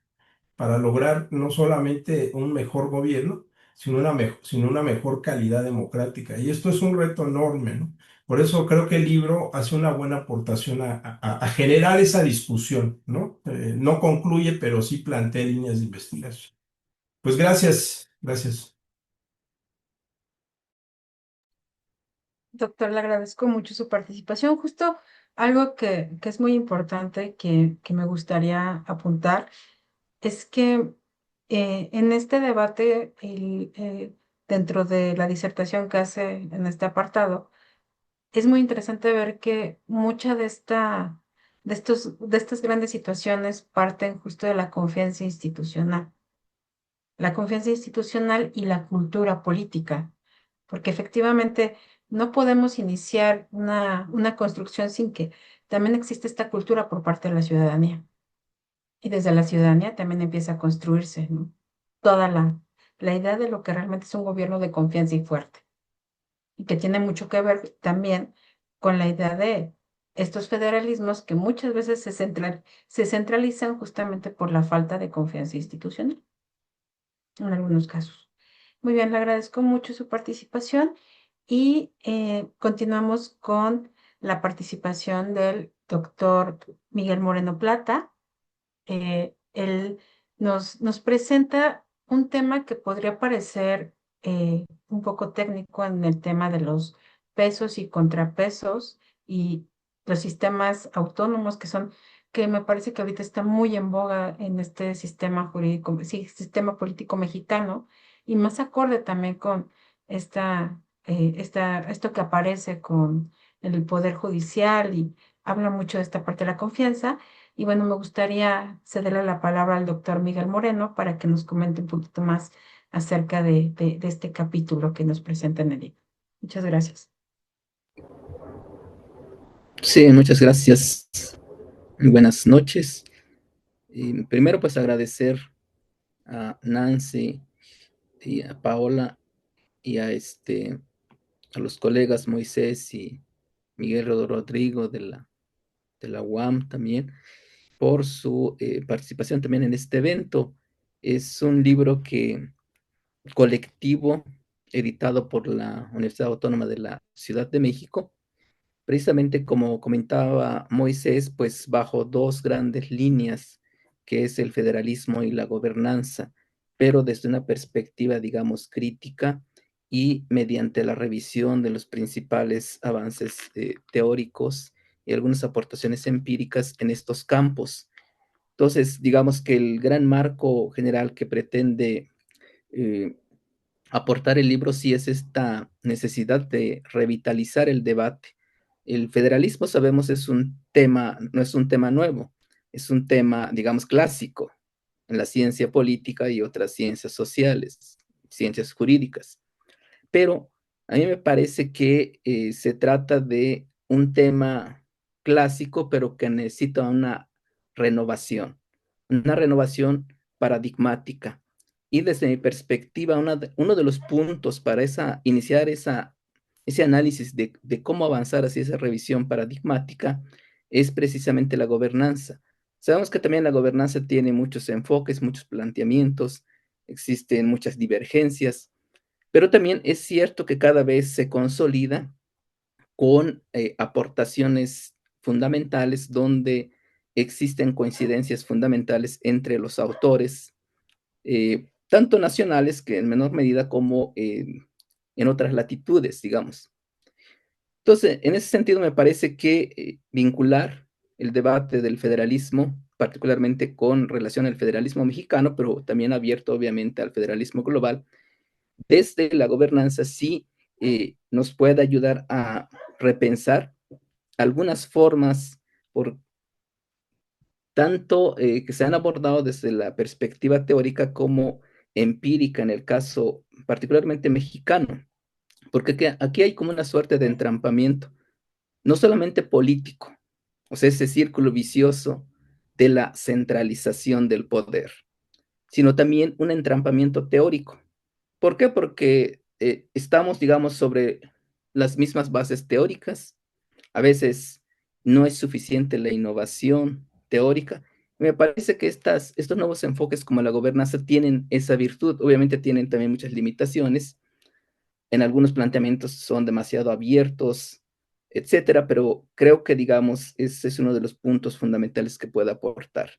para lograr no solamente un mejor gobierno, sino una mejor calidad democrática. Y esto es un reto enorme, ¿no? Por eso creo que el libro hace una buena aportación a generar esa discusión, ¿no? No concluye, pero sí plantea líneas de investigación. Pues gracias, gracias. Doctor, le agradezco mucho su participación. Justo algo que es muy importante que me gustaría apuntar es que en este debate, dentro de la disertación que hace en este apartado, es muy interesante ver que mucha de estas grandes situaciones parten justo de la confianza institucional y la cultura política, porque efectivamente no podemos iniciar una construcción sin que también existe esta cultura por parte de la ciudadanía. Y desde la ciudadanía también empieza a construirse, ¿no? Toda la idea de lo que realmente es un gobierno de confianza y fuerte, y que tiene mucho que ver también con la idea de estos federalismos que muchas veces se centralizan justamente por la falta de confianza institucional, en algunos casos. Muy bien, le agradezco mucho su participación y continuamos con la participación del doctor Miguel Moreno Plata. Él nos presenta un tema que podría parecer un poco técnico en el tema de los pesos y contrapesos y los sistemas autónomos que me parece que ahorita está muy en boga en este sistema jurídico, sí, sistema político mexicano, y más acorde también con esto que aparece con el Poder Judicial y habla mucho de esta parte de la confianza. Y bueno, me gustaría cederle la palabra al doctor Miguel Moreno para que nos comente un poquito más acerca de este capítulo que nos presenta en el libro. Muchas gracias. Sí, muchas gracias. Buenas noches. Y primero, pues agradecer a Nancy y a Paola y a los colegas Moisés y Miguel Rodrigo de la UAM también por su participación también en este evento. Es un libro colectivo editado por la Universidad Autónoma de la Ciudad de México, precisamente como comentaba Moisés, pues bajo dos grandes líneas, que es el federalismo y la gobernanza, pero desde una perspectiva, digamos, crítica y mediante la revisión de los principales avances teóricos y algunas aportaciones empíricas en estos campos. Entonces, digamos que el gran marco general que pretende eh, aportar el libro sí es esta necesidad de revitalizar el debate. El federalismo, sabemos, es un tema, no es un tema nuevo, es un tema, digamos, clásico en la ciencia política y otras ciencias sociales, ciencias jurídicas. Pero a mí me parece que se trata de un tema clásico, pero que necesita una renovación paradigmática. Y desde mi perspectiva, uno de los puntos para iniciar ese análisis de cómo avanzar hacia esa revisión paradigmática es precisamente la gobernanza. Sabemos que también la gobernanza tiene muchos enfoques, muchos planteamientos, existen muchas divergencias, pero también es cierto que cada vez se consolida con aportaciones fundamentales donde existen coincidencias fundamentales entre los autores, tanto nacionales que en menor medida como en otras latitudes, digamos. Entonces, en ese sentido me parece que vincular el debate del federalismo, particularmente con relación al federalismo mexicano, pero también abierto obviamente al federalismo global, desde la gobernanza sí nos puede ayudar a repensar algunas formas, por tanto que se han abordado desde la perspectiva teórica como empírica en el caso particularmente mexicano, porque aquí hay como una suerte de entrampamiento, no solamente político, o sea, ese círculo vicioso de la centralización del poder, sino también un entrampamiento teórico. ¿Por qué? Porque estamos, digamos, sobre las mismas bases teóricas. A veces no es suficiente la innovación teórica Me parece que estos nuevos enfoques como la gobernanza tienen esa virtud. Obviamente tienen también muchas limitaciones. En algunos planteamientos son demasiado abiertos, etcétera, pero creo que, digamos, ese es uno de los puntos fundamentales que puede aportar.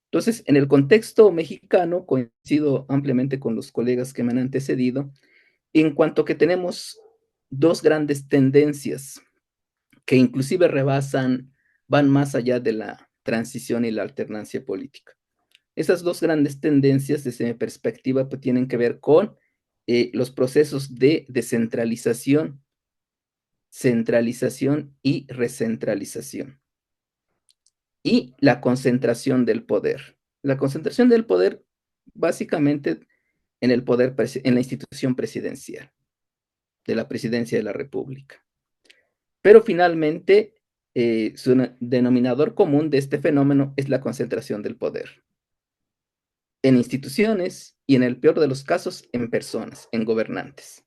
Entonces, en el contexto mexicano, coincido ampliamente con los colegas que me han antecedido, en cuanto que tenemos dos grandes tendencias que inclusive van más allá de la transición y la alternancia política. Esas dos grandes tendencias, desde mi perspectiva, pues, tienen que ver con los procesos de descentralización, centralización y recentralización, y la concentración del poder. La concentración del poder, básicamente, en el poder, en la institución presidencial, de la presidencia de la República. Pero finalmente, su denominador común de este fenómeno es la concentración del poder en instituciones y, en el peor de los casos, en personas, en gobernantes.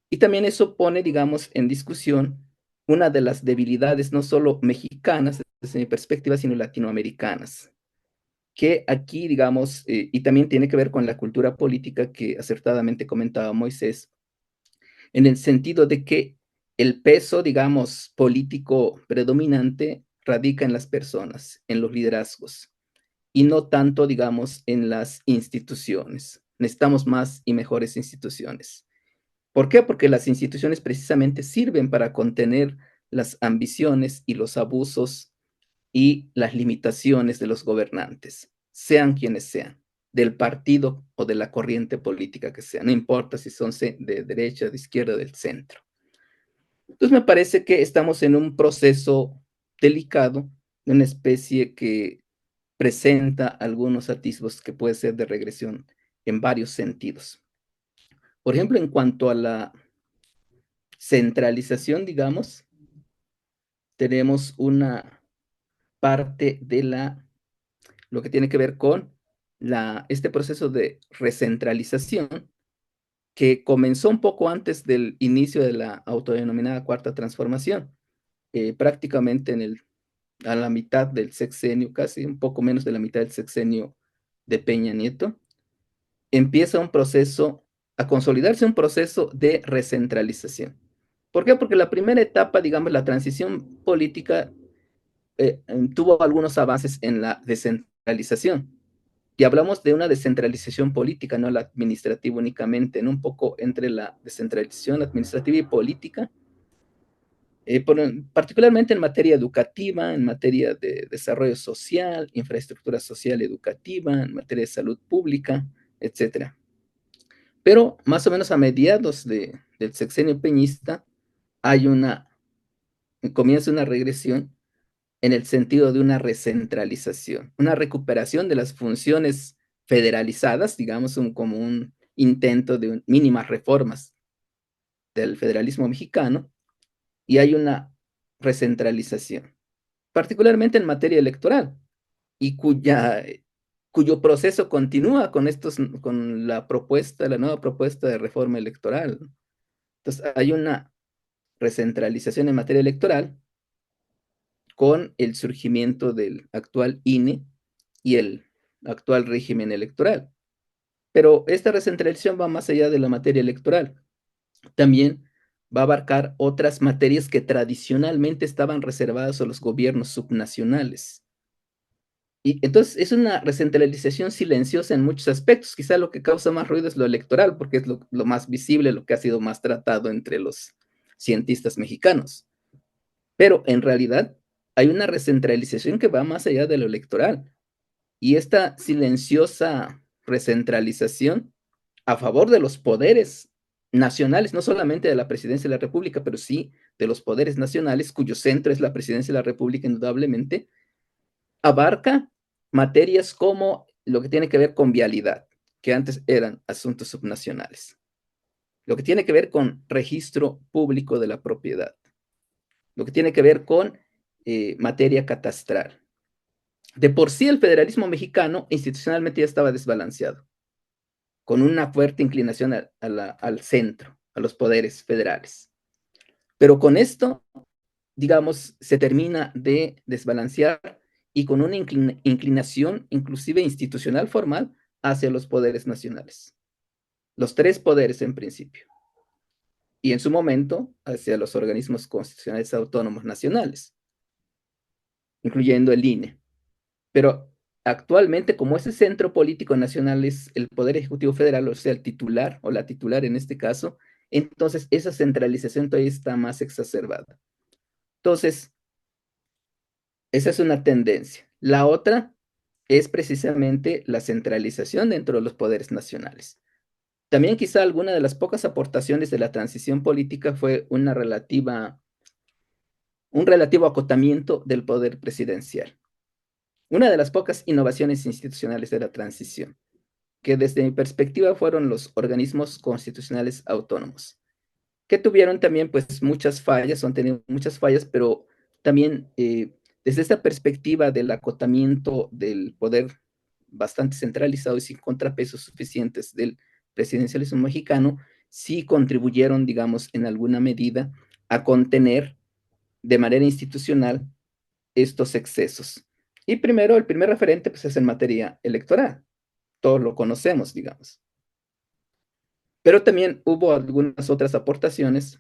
Y también eso pone, digamos, en discusión una de las debilidades no solo mexicanas, desde mi perspectiva, sino latinoamericanas, que aquí, digamos, y también tiene que ver con la cultura política que acertadamente comentaba Moisés, en el sentido de que el peso, digamos, político predominante radica en las personas, en los liderazgos, y no tanto, digamos, en las instituciones. Necesitamos más y mejores instituciones. ¿Por qué? Porque las instituciones precisamente sirven para contener las ambiciones y los abusos y las limitaciones de los gobernantes, sean quienes sean, del partido o de la corriente política que sea, no importa si son de derecha, de izquierda, del centro. Entonces me parece que estamos en un proceso delicado, una especie que presenta algunos atisbos que puede ser de regresión en varios sentidos. Por ejemplo, en cuanto a la centralización, digamos, tenemos una parte de lo que tiene que ver con este proceso de recentralización que comenzó un poco antes del inicio de la autodenominada Cuarta Transformación, prácticamente a la mitad del sexenio, casi un poco menos de la mitad del sexenio de Peña Nieto, empieza a consolidarse un proceso de recentralización. ¿Por qué? Porque la primera etapa, digamos, la transición política, tuvo algunos avances en la descentralización. Y hablamos de una descentralización política, no la administrativa únicamente, ¿no? Un poco entre la descentralización administrativa y política, particularmente en materia educativa, en materia de desarrollo social, infraestructura social educativa, en materia de salud pública, etcétera. Pero más o menos a mediados del sexenio peñista comienza una regresión en el sentido de una recentralización, una recuperación de las funciones federalizadas, digamos, como un intento de mínimas reformas del federalismo mexicano, y hay una recentralización, particularmente en materia electoral, y cuyo proceso continúa con la nueva propuesta de reforma electoral. Entonces, hay una recentralización en materia electoral con el surgimiento del actual INE y el actual régimen electoral. Pero esta recentralización va más allá de la materia electoral. También va a abarcar otras materias que tradicionalmente estaban reservadas a los gobiernos subnacionales. Y entonces es una recentralización silenciosa en muchos aspectos. Quizá lo que causa más ruido es lo electoral, porque es lo más visible, lo que ha sido más tratado entre los cientistas mexicanos. Pero en realidad hay una recentralización que va más allá de lo electoral. Y esta silenciosa recentralización a favor de los poderes nacionales, no solamente de la presidencia de la República, pero sí de los poderes nacionales, cuyo centro es la presidencia de la República, indudablemente, abarca materias como lo que tiene que ver con vialidad, que antes eran asuntos subnacionales, lo que tiene que ver con registro público de la propiedad, lo que tiene que ver con materia catastral. De por sí el federalismo mexicano institucionalmente ya estaba desbalanceado, con una fuerte inclinación al centro, a los poderes federales. Pero con esto, digamos, se termina de desbalancear y con una inclinación inclusive institucional formal hacia los poderes nacionales. Los tres poderes en principio. Y en su momento hacia los organismos constitucionales autónomos nacionales, incluyendo el INE. Pero actualmente, como ese centro político nacional es el Poder Ejecutivo Federal, o sea, el titular o la titular en este caso, entonces esa centralización todavía está más exacerbada. Entonces, esa es una tendencia. La otra es precisamente la centralización dentro de los poderes nacionales. También quizá alguna de las pocas aportaciones de la transición política fue un relativo acotamiento del poder presidencial. Una de las pocas innovaciones institucionales de la transición, que desde mi perspectiva fueron los organismos constitucionales autónomos, que tuvieron también pues muchas fallas, han tenido muchas fallas, pero también desde esta perspectiva del acotamiento del poder bastante centralizado y sin contrapesos suficientes del presidencialismo mexicano, sí contribuyeron, digamos, en alguna medida a contener de manera institucional estos excesos. Y primero, el primer referente pues, es en materia electoral. Todos lo conocemos, digamos. Pero también hubo algunas otras aportaciones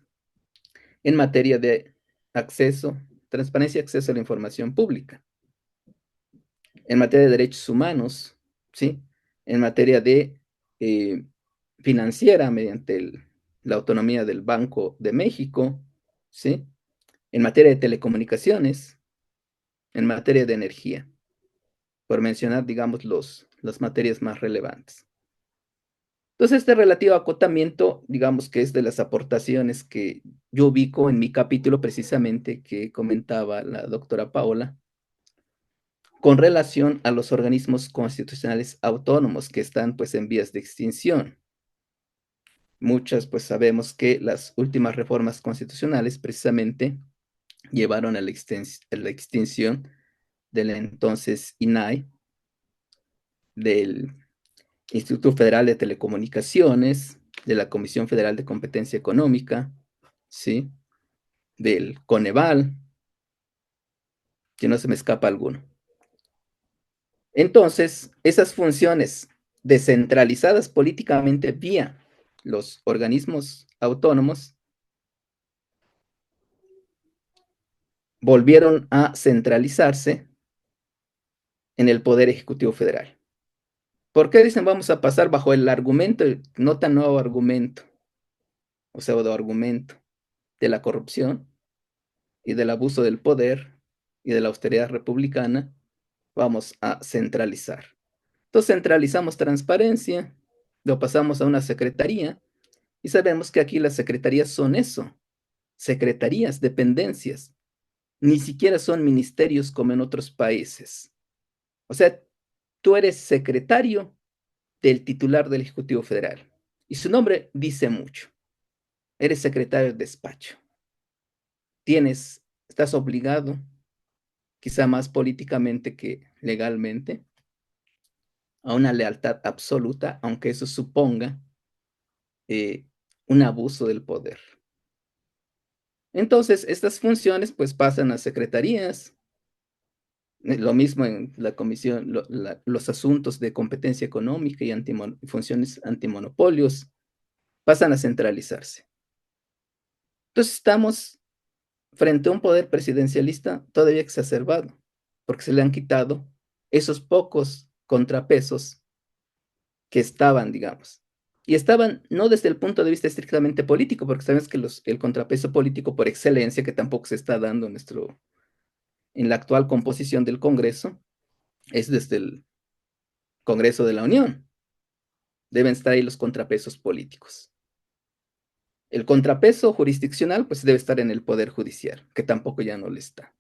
en materia de acceso, transparencia y acceso a la información pública, en materia de derechos humanos, ¿sí? En materia de financiera, mediante la autonomía del Banco de México, ¿sí? En materia de telecomunicaciones, en materia de energía, por mencionar, digamos, las materias más relevantes. Entonces, este relativo acotamiento, digamos que es de las aportaciones que yo ubico en mi capítulo precisamente que comentaba la doctora Paola, con relación a los organismos constitucionales autónomos que están pues en vías de extinción. Muchas pues sabemos que las últimas reformas constitucionales precisamente llevaron a la extinción del entonces INAI, del Instituto Federal de Telecomunicaciones, de la Comisión Federal de Competencia Económica, ¿sí? Del Coneval, que no se me escapa alguno. Entonces, esas funciones descentralizadas políticamente vía los organismos autónomos volvieron a centralizarse en el Poder Ejecutivo Federal. ¿Por qué dicen vamos a pasar bajo el argumento, el no tan nuevo argumento, o pseudo argumento de la corrupción y del abuso del poder y de la austeridad republicana? Vamos a centralizar. Entonces centralizamos transparencia, lo pasamos a una secretaría y sabemos que aquí las secretarías son eso, secretarías, dependencias, ni siquiera son ministerios como en otros países. O sea, tú eres secretario del titular del Ejecutivo Federal y su nombre dice mucho. Eres secretario de despacho. Estás obligado, quizá más políticamente que legalmente, a una lealtad absoluta, aunque eso suponga un abuso del poder. Entonces, estas funciones pues pasan a secretarías, lo mismo en la comisión, los asuntos de competencia económica y funciones antimonopolios pasan a centralizarse. Entonces estamos frente a un poder presidencialista todavía exacerbado, porque se le han quitado esos pocos contrapesos que estaban, digamos. Y estaban no desde el punto de vista estrictamente político, porque sabes que el contrapeso político por excelencia, que tampoco se está dando en la actual composición del Congreso, es desde el Congreso de la Unión. Deben estar ahí los contrapesos políticos. El contrapeso jurisdiccional, pues debe estar en el Poder Judicial, que tampoco ya no le está.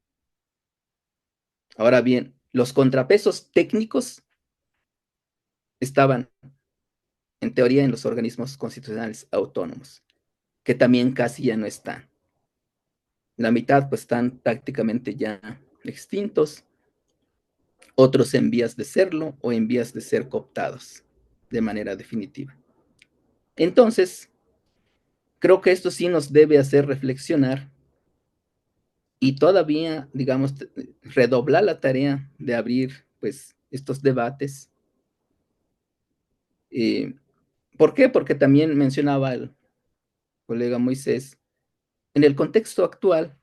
Ahora bien, los contrapesos técnicos estaban, en teoría, en los organismos constitucionales autónomos, que también casi ya no están. La mitad, pues, están prácticamente ya extintos, otros en vías de serlo o en vías de ser cooptados de manera definitiva. Entonces, creo que esto sí nos debe hacer reflexionar y todavía, digamos, redoblar la tarea de abrir, pues, estos debates. ¿Por qué? Porque también mencionaba el colega Moisés, en el contexto actual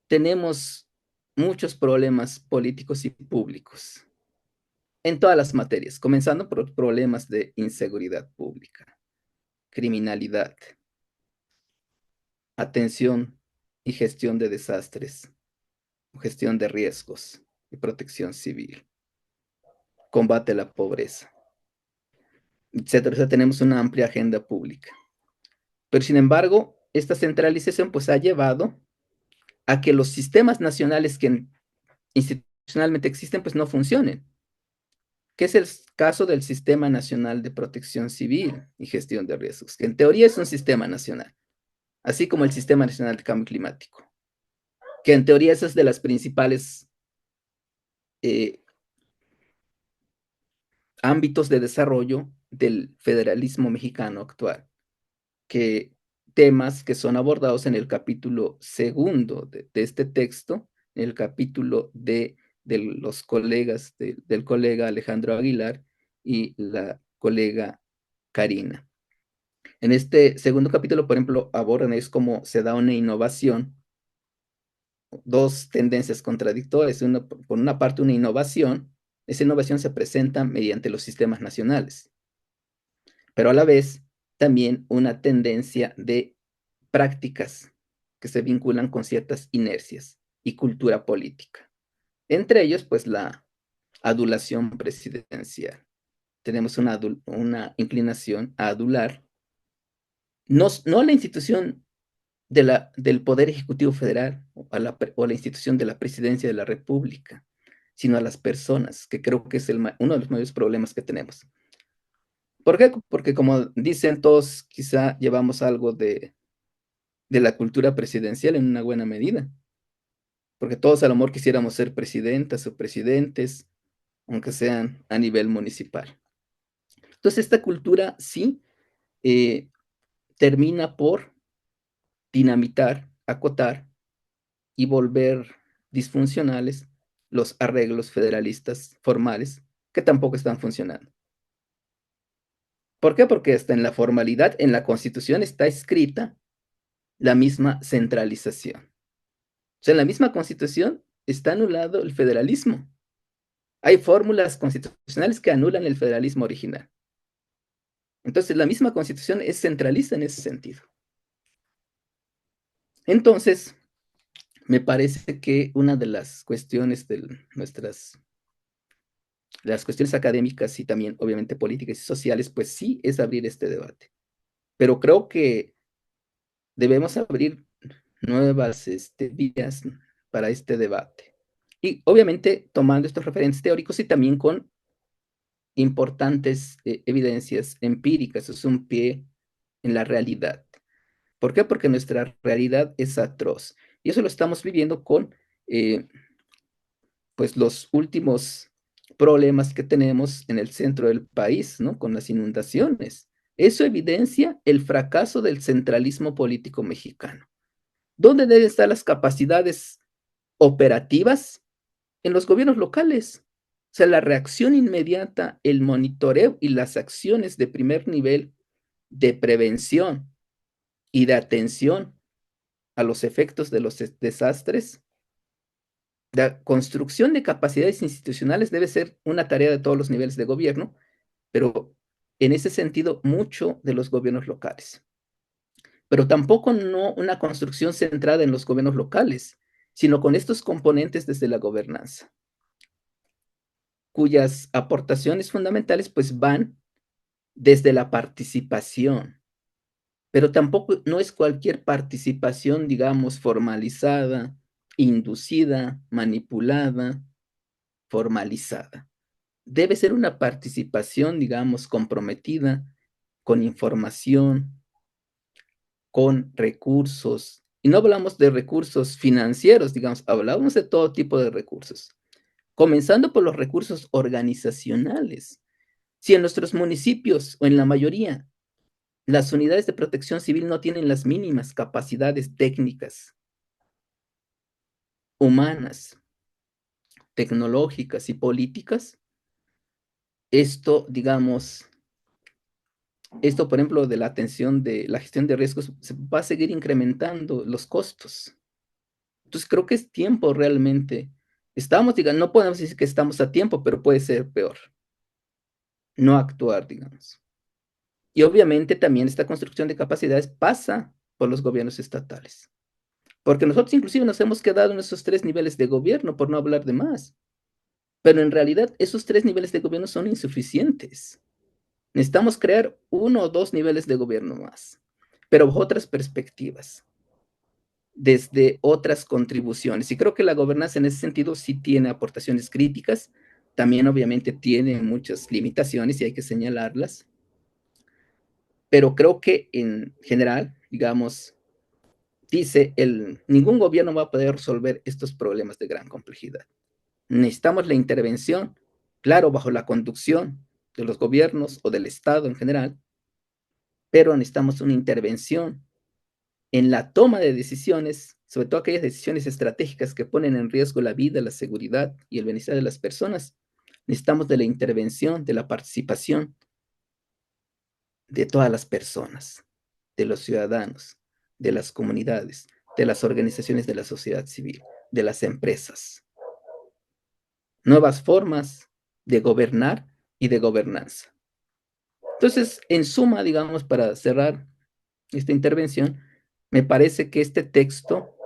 tenemos muchos problemas políticos y públicos en todas las materias, comenzando por problemas de inseguridad pública, criminalidad, atención y gestión de desastres, gestión de riesgos y protección civil, combate a la pobreza, etcétera. O sea, tenemos una amplia agenda pública. Pero sin embargo, esta centralización pues ha llevado a que los sistemas nacionales que institucionalmente existen pues no funcionen, que es el caso del Sistema Nacional de Protección Civil y Gestión de Riesgos, que en teoría es un sistema nacional, así como el Sistema Nacional de Cambio Climático, que en teoría esa es de las principales ámbitos de desarrollo del federalismo mexicano actual, que temas que son abordados en el capítulo segundo de este texto, en el capítulo de los colegas, del colega Alejandro Aguilar y la colega Karina. En este segundo capítulo, por ejemplo, abordan es cómo se da una innovación, dos tendencias contradictorias. Por una parte, una innovación, esa innovación se presenta mediante los sistemas nacionales, pero a la vez también una tendencia de prácticas que se vinculan con ciertas inercias y cultura política. Entre ellos, pues la adulación presidencial. Tenemos una inclinación a adular, no la institución del Poder Ejecutivo Federal o la institución de la Presidencia de la República, sino a las personas, que creo que es uno de los mayores problemas que tenemos. ¿Por qué? Porque como dicen todos, quizá llevamos algo de la cultura presidencial en una buena medida, porque todos a lo mejor quisiéramos ser presidentas o presidentes, aunque sean a nivel municipal. Entonces, esta cultura sí termina por dinamitar, acotar y volver disfuncionales los arreglos federalistas formales que tampoco están funcionando. ¿Por qué? Porque hasta en la formalidad, en la Constitución está escrita la misma centralización. O sea, en la misma Constitución está anulado el federalismo. Hay fórmulas constitucionales que anulan el federalismo original. Entonces, la misma Constitución es centralista en ese sentido. Entonces, me parece que una de las cuestiones de las cuestiones académicas y también, obviamente, políticas y sociales, pues sí es abrir este debate. Pero creo que debemos abrir nuevas vías para este debate. Y obviamente tomando estos referentes teóricos y también con importantes evidencias empíricas, es un pie en la realidad. ¿Por qué? Porque nuestra realidad es atroz. Y eso lo estamos viviendo con pues los últimos problemas que tenemos en el centro del país, ¿no? Con las inundaciones. Eso evidencia el fracaso del centralismo político mexicano. ¿Dónde deben estar las capacidades operativas? En los gobiernos locales. O sea, la reacción inmediata, el monitoreo y las acciones de primer nivel de prevención y de atención a los efectos de los desastres. La construcción de capacidades institucionales debe ser una tarea de todos los niveles de gobierno, pero en ese sentido, mucho de los gobiernos locales. Pero tampoco no una construcción centrada en los gobiernos locales, sino con estos componentes desde la gobernanza, cuyas aportaciones fundamentales pues van desde la participación, pero tampoco no es cualquier participación, digamos, formalizada, inducida, manipulada, formalizada. Debe ser una participación, digamos, comprometida, con información, con recursos. Y no hablamos de recursos financieros, digamos, hablamos de todo tipo de recursos, comenzando por los recursos organizacionales. Si en nuestros municipios o en la mayoría las unidades de protección civil no tienen las mínimas capacidades técnicas humanas, tecnológicas y políticas, esto, digamos, esto, por ejemplo, de la atención de la gestión de riesgos, se va a seguir incrementando los costos. Entonces, creo que es tiempo realmente. Estamos, digamos, no podemos decir que estamos a tiempo, pero puede ser peor. No actuar, digamos. Y obviamente también esta construcción de capacidades pasa por los gobiernos estatales. Porque nosotros inclusive nos hemos quedado en esos 3 niveles de gobierno, por no hablar de más. Pero en realidad esos 3 niveles de gobierno son insuficientes. Necesitamos crear 1 o 2 niveles de gobierno más, pero bajo otras perspectivas, desde otras contribuciones. Y creo que la gobernanza en ese sentido sí tiene aportaciones críticas, también obviamente tiene muchas limitaciones y hay que señalarlas, pero creo que en general, digamos, dice ningún gobierno va a poder resolver estos problemas de gran complejidad. Necesitamos la intervención, claro, bajo la conducción de los gobiernos o del Estado en general, pero necesitamos una intervención en la toma de decisiones, sobre todo aquellas decisiones estratégicas que ponen en riesgo la vida, la seguridad y el bienestar de las personas. Necesitamos de la intervención, de la participación de todas las personas, de los ciudadanos, de las comunidades, de las organizaciones de la sociedad civil, de las empresas. Nuevas formas de gobernar y de gobernanza. Entonces, en suma, digamos, para cerrar esta intervención, me parece que este texto,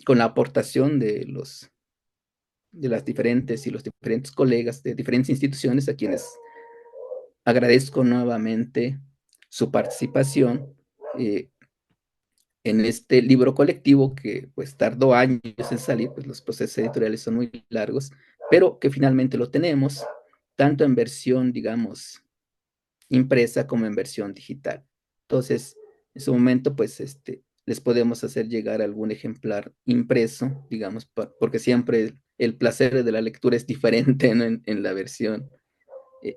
con la aportación de las diferentes y los diferentes colegas de diferentes instituciones, a quienes agradezco nuevamente su participación en este libro colectivo que pues tardó años en salir, pues los procesos editoriales son muy largos, pero que finalmente lo tenemos, tanto en versión, digamos, impresa como en versión digital. Entonces, en su momento, pues, les podemos hacer llegar algún ejemplar impreso, digamos, porque siempre el placer de la lectura es diferente, ¿no? En la versión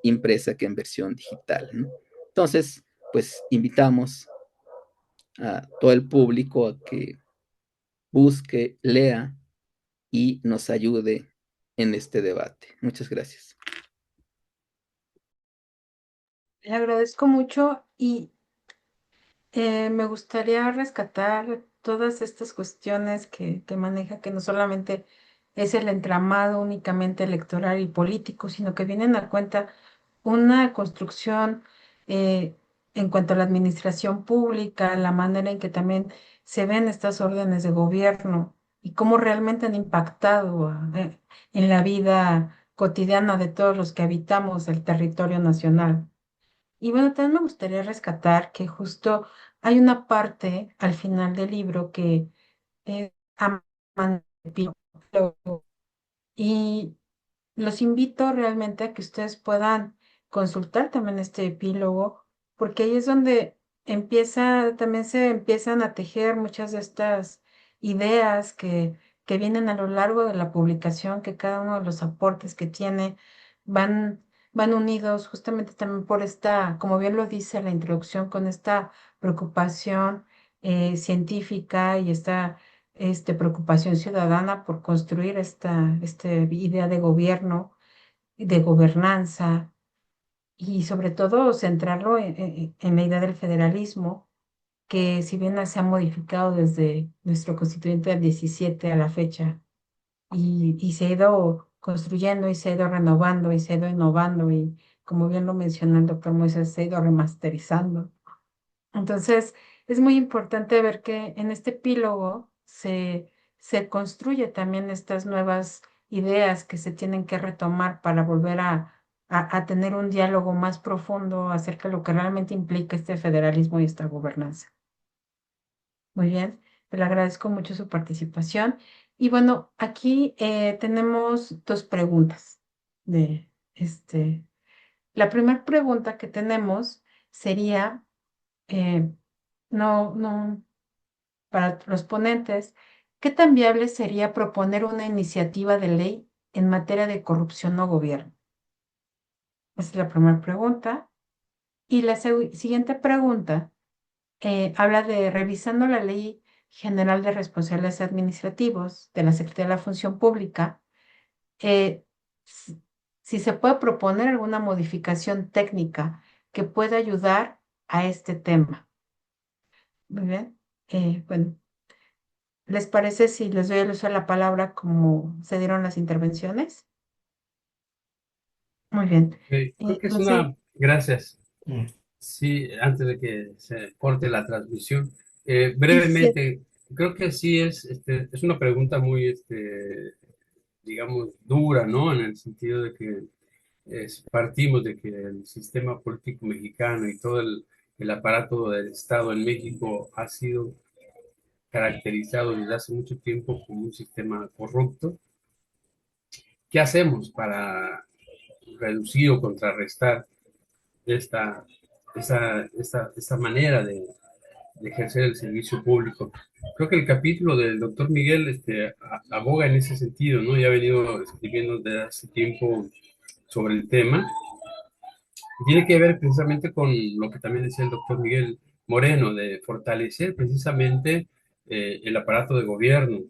impresa que en versión digital, ¿no? Entonces, pues, invitamos a todo el público a que busque, lea y nos ayude en este debate. Muchas gracias. Le agradezco mucho y me gustaría rescatar todas estas cuestiones que maneja, que no solamente es el entramado únicamente electoral y político, sino que vienen a cuenta una construcción eh, en cuanto a la administración pública, la manera en que también se ven estas órdenes de gobierno y cómo realmente han impactado en la vida cotidiana de todos los que habitamos el territorio nacional. Y bueno, también me gustaría rescatar que justo hay una parte al final del libro que es a y los invito realmente a que ustedes puedan consultar también este epílogo, porque ahí es donde también se empiezan a tejer muchas de estas ideas que vienen a lo largo de la publicación, que cada uno de los aportes que tiene van, van unidos justamente también por esta, como bien lo dice la introducción, con esta preocupación científica y esta preocupación ciudadana por construir esta idea de gobierno, de gobernanza y sobre todo centrarlo en la idea del federalismo, que si bien se ha modificado desde nuestro constituyente del 17 a la fecha y se ha ido construyendo y se ha ido renovando y se ha ido innovando y como bien lo mencionó el doctor Moisés, se ha ido remasterizando. Entonces, es muy importante ver que en este epílogo se construye también estas nuevas ideas que se tienen que retomar para volver a tener un diálogo más profundo acerca de lo que realmente implica este federalismo y esta gobernanza. Muy bien, le agradezco mucho su participación. Y bueno, aquí tenemos dos preguntas. De, la primera pregunta que tenemos sería eh, no, para los ponentes, ¿qué tan viable sería proponer una iniciativa de ley en materia de corrupción o gobierno? Esa es la primera pregunta. Y la siguiente pregunta habla de revisando la Ley General de Responsables Administrativos de la Secretaría de la Función Pública, eh, si si se puede proponer alguna modificación técnica que pueda ayudar a este tema. Muy bien. Bueno, ¿les parece si les doy el uso de la palabra como se dieron las intervenciones? Muy bien. Creo que es Los in- gracias. Mm. Sí, antes de que se corte la transmisión, quisi- brevemente, creo que sí es una pregunta muy, digamos, dura, ¿no? En el sentido de que partimos de que el sistema político mexicano y todo el aparato del Estado en México ha sido caracterizado desde hace mucho tiempo como un sistema corrupto. ¿Qué hacemos para reducir o contrarrestar esta, esta manera de ejercer el servicio público? Creo que el capítulo del doctor Miguel aboga en ese sentido, ¿no? Ya ha venido escribiendo desde hace tiempo sobre el tema. Tiene que ver precisamente con lo que también decía el doctor Miguel Moreno, de fortalecer precisamente el aparato de gobierno,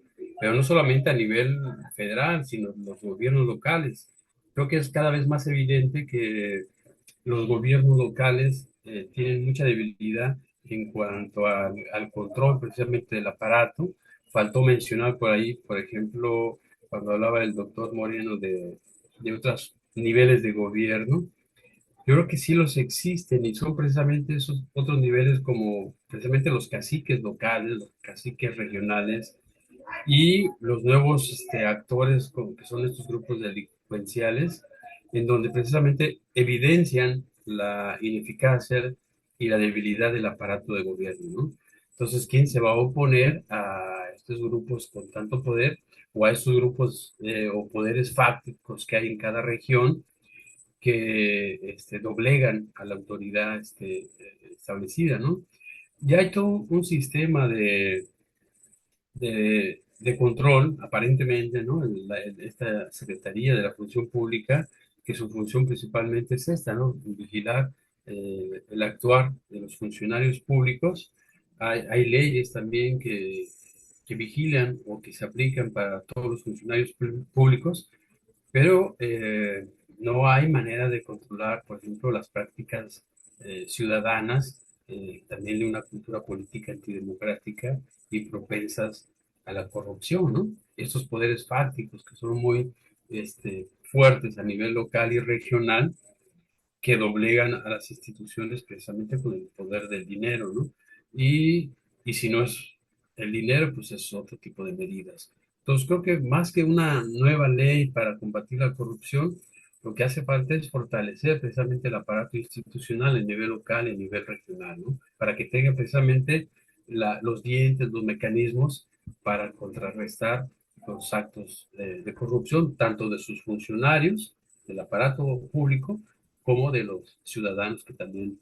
pero no solamente a nivel federal, sino los gobiernos locales. Creo que es cada vez más evidente que los gobiernos locales tienen mucha debilidad en cuanto al control precisamente del aparato. Faltó mencionar por ahí, por ejemplo, cuando hablaba el doctor Moreno de otros niveles de gobierno. Yo creo que sí los existen y son precisamente esos otros niveles como precisamente los caciques locales, los caciques regionales y los nuevos actores como que son estos grupos delincuenciales, en donde precisamente evidencian la ineficacia y la debilidad del aparato de gobierno, ¿no? Entonces, ¿quién se va a oponer a estos grupos con tanto poder o a estos grupos o poderes fácticos que hay en cada región que doblegan a la autoridad establecida, ¿no? Ya hay todo un sistema de control, aparentemente, ¿no? Esta Secretaría de la Función Pública, que su función principalmente es esta, ¿no? Vigilar el actuar de los funcionarios públicos. Hay leyes también que vigilan o que se aplican para todos los funcionarios públicos, pero no hay manera de controlar, por ejemplo, las prácticas ciudadanas, también de una cultura política antidemocrática y propensas a la corrupción, ¿no? Estos poderes fácticos que son muy fuertes a nivel local y regional, que doblegan a las instituciones precisamente con el poder del dinero, ¿no? Y, y si no es el dinero, pues es otro tipo de medidas. Entonces creo que más que una nueva ley para combatir la corrupción, lo que hace falta es fortalecer precisamente el aparato institucional en nivel local y a nivel regional, ¿no? Para que tenga precisamente los dientes, los mecanismos para contrarrestar los actos de corrupción, tanto de sus funcionarios, del aparato público, como de los ciudadanos que también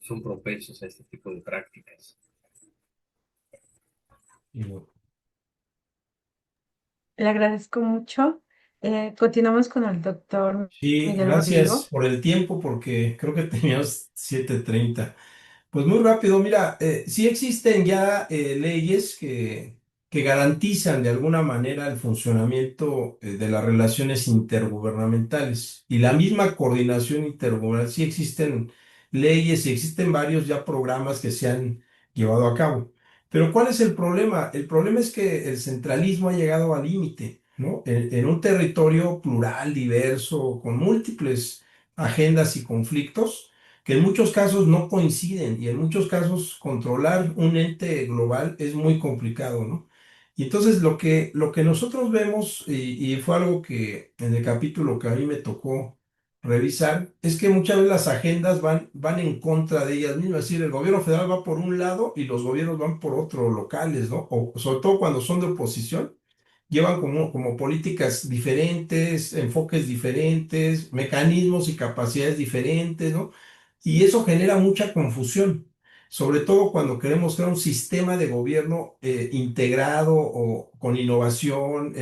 son propensos a este tipo de prácticas. Y bueno, Le agradezco mucho. Continuamos con el doctor sí, Miguel gracias Rodrigo. por el tiempo porque creo que teníamos 7:30. Pues muy rápido, mira, sí existen ya leyes que garantizan de alguna manera el funcionamiento de las relaciones intergubernamentales y la misma coordinación intergubernamental. Sí existen leyes y existen varios ya programas que se han llevado a cabo. Pero ¿cuál es el problema? El problema es que el centralismo ha llegado al límite, ¿no? En un territorio plural, diverso, con múltiples agendas y conflictos que en muchos casos no coinciden y en muchos casos controlar un ente global es muy complicado, ¿no? Y entonces lo que nosotros vemos, y fue algo que en el capítulo que a mí me tocó revisar, es que muchas veces las agendas van en contra de ellas mismas, es decir, el gobierno federal va por un lado y los gobiernos van por otro locales, ¿no? O sobre todo cuando son de oposición llevan como políticas diferentes, enfoques diferentes, mecanismos y capacidades diferentes, ¿no? Y eso genera mucha confusión, sobre todo cuando queremos crear un sistema de gobierno integrado o con innovación,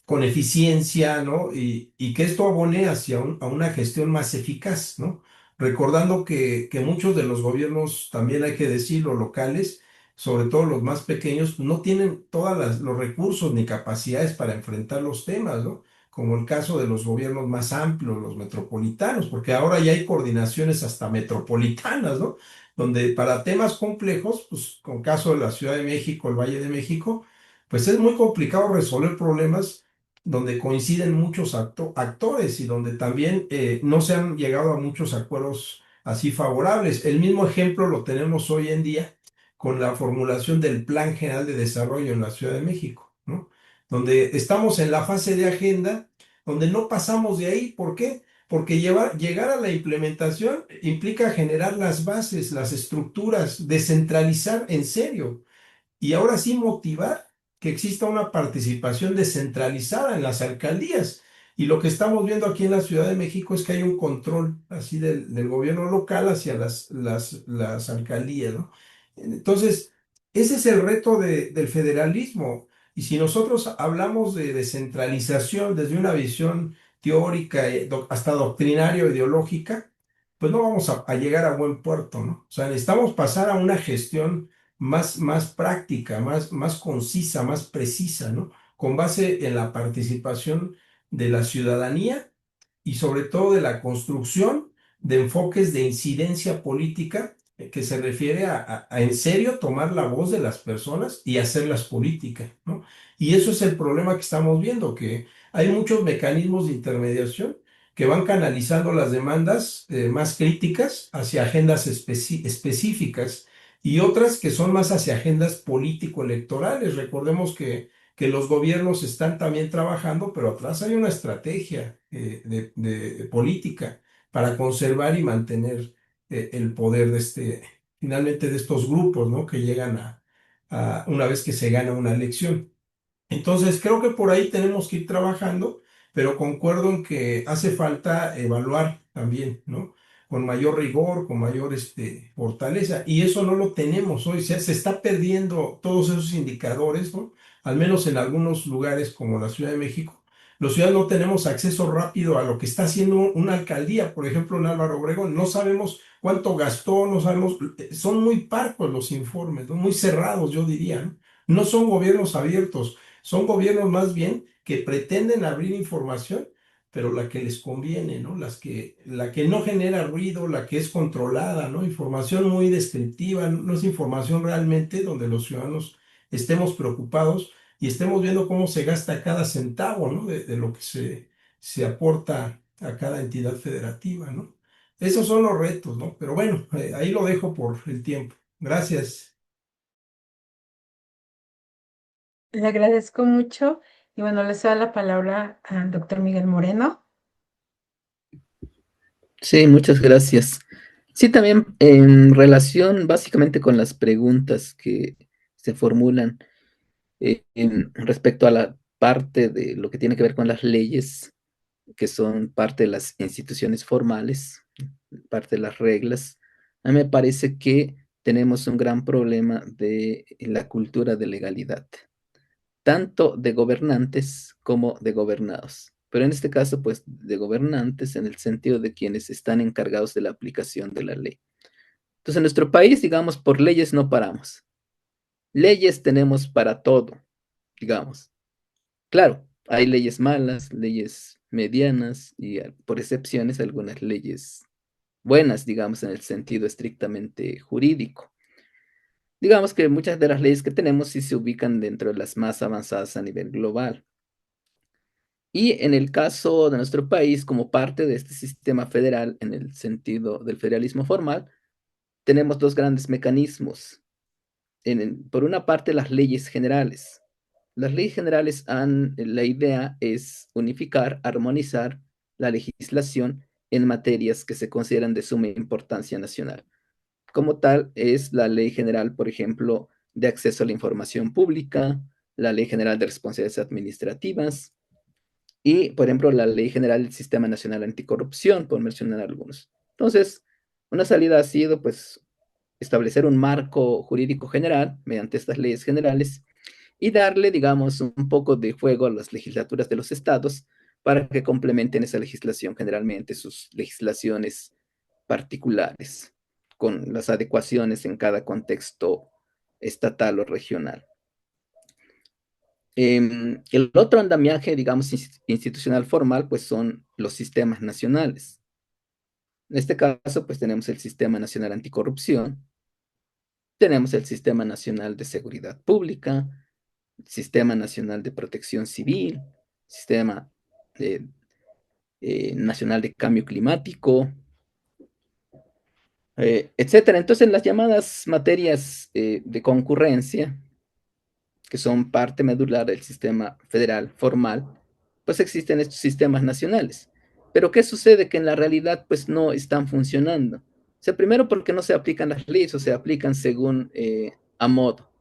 con eficiencia, ¿no? Y que esto abone hacia a una gestión más eficaz, ¿no? Recordando que muchos de los gobiernos, también hay que decirlo, locales, sobre todo los más pequeños, no tienen todos los recursos ni capacidades para enfrentar los temas, ¿no? Como el caso de los gobiernos más amplios, los metropolitanos, porque ahora ya hay coordinaciones hasta metropolitanas, ¿no? Donde para temas complejos, pues con caso de la Ciudad de México, el Valle de México, pues es muy complicado resolver problemas donde coinciden muchos actores y donde también no se han llegado a muchos acuerdos así favorables. El mismo ejemplo lo tenemos hoy en día con la formulación del Plan General de Desarrollo en la Ciudad de México, ¿no? Donde estamos en la fase de agenda, donde no pasamos de ahí. ¿Por qué? Porque llegar a la implementación implica generar las bases, las estructuras, descentralizar en serio y ahora sí motivar que exista una participación descentralizada en las alcaldías. Y lo que estamos viendo aquí en la Ciudad de México es que hay un control así del gobierno local hacia las alcaldías, ¿no? Entonces, ese es el reto del federalismo. Y si nosotros hablamos de descentralización desde una visión teórica, hasta doctrinaria o ideológica, pues no vamos a llegar a buen puerto, ¿no? O sea, necesitamos pasar a una gestión más práctica, más concisa, más precisa, ¿no? Con base en la participación de la ciudadanía y sobre todo de la construcción de enfoques de incidencia política que se refiere a en serio tomar la voz de las personas y hacerlas políticas, ¿no? Y eso es el problema que estamos viendo, que hay muchos mecanismos de intermediación que van canalizando las demandas más críticas hacia agendas específicas y otras que son más hacia agendas político-electorales. Recordemos que los gobiernos están también trabajando, pero atrás hay una estrategia de política para conservar y mantener el poder finalmente de estos grupos, ¿no? Que llegan a una vez que se gana una elección. Entonces, creo que por ahí tenemos que ir trabajando, pero concuerdo en que hace falta evaluar también, ¿no? Con mayor rigor, con mayor fortaleza. Y eso no lo tenemos hoy. Se está perdiendo todos esos indicadores, ¿no? Al menos en algunos lugares como la Ciudad de México. Los ciudadanos no tenemos acceso rápido a lo que está haciendo una alcaldía, por ejemplo, en Álvaro Obregón. No sabemos cuánto gastó, no sabemos. Son muy parcos los informes, ¿no? Muy cerrados, yo diría, ¿no? No son gobiernos abiertos. Son gobiernos más bien que pretenden abrir información, pero la que les conviene, ¿no? La que no genera ruido, la que es controlada, ¿no? Información muy descriptiva, no es información realmente donde los ciudadanos estemos preocupados y estemos viendo cómo se gasta cada centavo, ¿no? De lo que se aporta a cada entidad federativa, ¿no? Esos son los retos, ¿no? Pero bueno, ahí lo dejo por el tiempo. Gracias. Le agradezco mucho y bueno, le cedo la palabra al doctor Miguel Moreno. Sí, muchas gracias. Sí, también en relación básicamente con las preguntas que se formulan respecto a la parte de lo que tiene que ver con las leyes, que son parte de las instituciones formales, parte de las reglas, a mí me parece que tenemos un gran problema de la cultura de legalidad, tanto de gobernantes como de gobernados. Pero en este caso, pues, de gobernantes en el sentido de quienes están encargados de la aplicación de la ley. Entonces, en nuestro país, digamos, por leyes no paramos. Leyes tenemos para todo, digamos. Claro, hay leyes malas, leyes medianas y por excepciones algunas leyes buenas, digamos, en el sentido estrictamente jurídico. Digamos que muchas de las leyes que tenemos sí se ubican dentro de las más avanzadas a nivel global. Y en el caso de nuestro país, como parte de este sistema federal, en el sentido del federalismo formal, tenemos dos grandes mecanismos. Por una parte, las leyes generales. Las leyes generales la idea es unificar, armonizar la legislación en materias que se consideran de suma importancia nacional. Como tal, es la Ley General, por ejemplo, de acceso a la información pública, la Ley General de Responsabilidades Administrativas, y, por ejemplo, la Ley General del Sistema Nacional Anticorrupción, por mencionar algunos. Entonces, una salida ha sido, pues, establecer un marco jurídico general mediante estas leyes generales y darle, digamos, un poco de juego a las legislaturas de los estados para que complementen esa legislación generalmente, sus legislaciones particulares, con las adecuaciones en cada contexto estatal o regional. El otro andamiaje, digamos, institucional formal, pues son los sistemas nacionales. En este caso, pues tenemos el Sistema Nacional Anticorrupción, tenemos el Sistema Nacional de Seguridad Pública, Sistema Nacional de Protección Civil, Sistema eh, Nacional de Cambio Climático, etcétera. Entonces, en las llamadas materias de concurrencia, que son parte medular del sistema federal formal, pues existen estos sistemas nacionales. Pero ¿qué sucede? Que en la realidad pues no están funcionando. O sea, primero porque no se aplican las leyes o se aplican según a modo.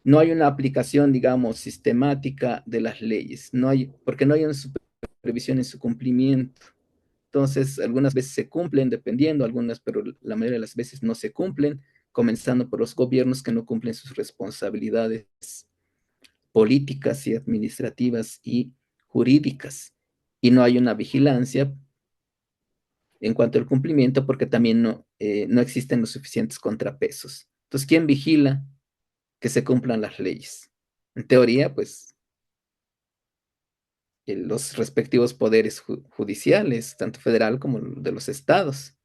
No hay una aplicación, digamos, sistemática de las leyes. No hay, porque no hay una supervisión en su cumplimiento. Entonces, algunas veces se cumplen, dependiendo, algunas, pero la mayoría de las veces no se cumplen, comenzando por los gobiernos que no cumplen sus responsabilidades políticas y administrativas y jurídicas. Y no hay una vigilancia en cuanto al cumplimiento porque también no existen los suficientes contrapesos. Entonces, ¿quién vigila que se cumplan las leyes? En teoría, pues los respectivos poderes judiciales, tanto federal como de los estados,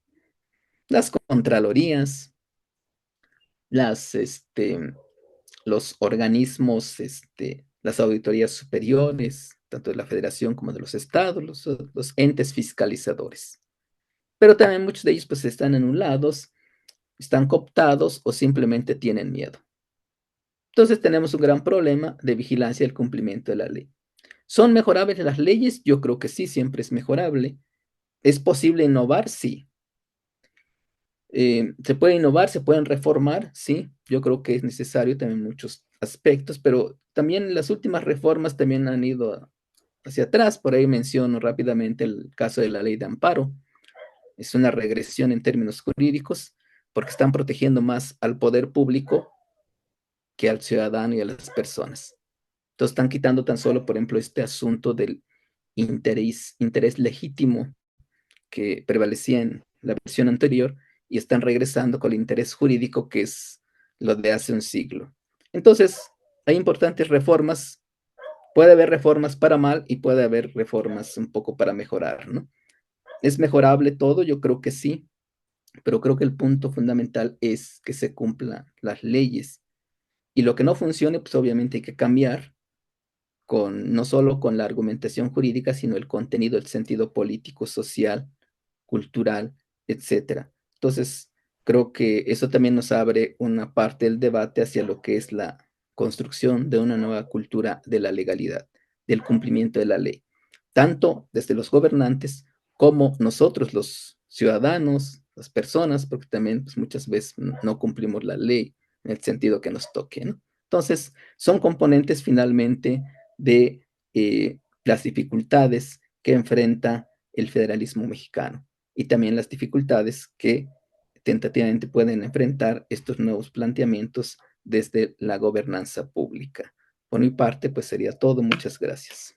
las contralorías, los organismos, las auditorías superiores, tanto de la federación como de los estados, los entes fiscalizadores. Pero también muchos de ellos pues están anulados, están cooptados o simplemente tienen miedo. Entonces tenemos un gran problema de vigilancia del cumplimiento de la ley. ¿Son mejorables las leyes? Yo creo que sí, siempre es mejorable. ¿Es posible innovar? Sí. ¿Se puede innovar? ¿Se pueden reformar? Sí, yo creo que es necesario también muchos aspectos, pero también las últimas reformas también han ido hacia atrás. Por ahí menciono rápidamente el caso de la ley de amparo. Es una regresión en términos jurídicos porque están protegiendo más al poder público que al ciudadano y a las personas. Entonces están quitando tan solo, por ejemplo, este asunto del interés legítimo que prevalecía en la versión anterior y están regresando con el interés jurídico que es lo de hace un siglo. Entonces, hay importantes reformas. Puede haber reformas para mal y puede haber reformas un poco para mejorar, ¿no? ¿Es mejorable todo? Yo creo que sí, pero creo que el punto fundamental es que se cumplan las leyes. Y lo que no funcione, pues obviamente hay que cambiar no solo con la argumentación jurídica, sino el contenido, el sentido político, social, cultural, etcétera. Entonces, creo que eso también nos abre una parte del debate hacia lo que es la construcción de una nueva cultura de la legalidad, del cumplimiento de la ley, tanto desde los gobernantes como nosotros, los ciudadanos, las personas, porque también pues, muchas veces no cumplimos la ley en el sentido que nos toque, ¿no? Entonces, son componentes finalmente de las dificultades que enfrenta el federalismo mexicano y también las dificultades que tentativamente pueden enfrentar estos nuevos planteamientos desde la gobernanza pública. Por mi parte, pues sería todo. Muchas gracias.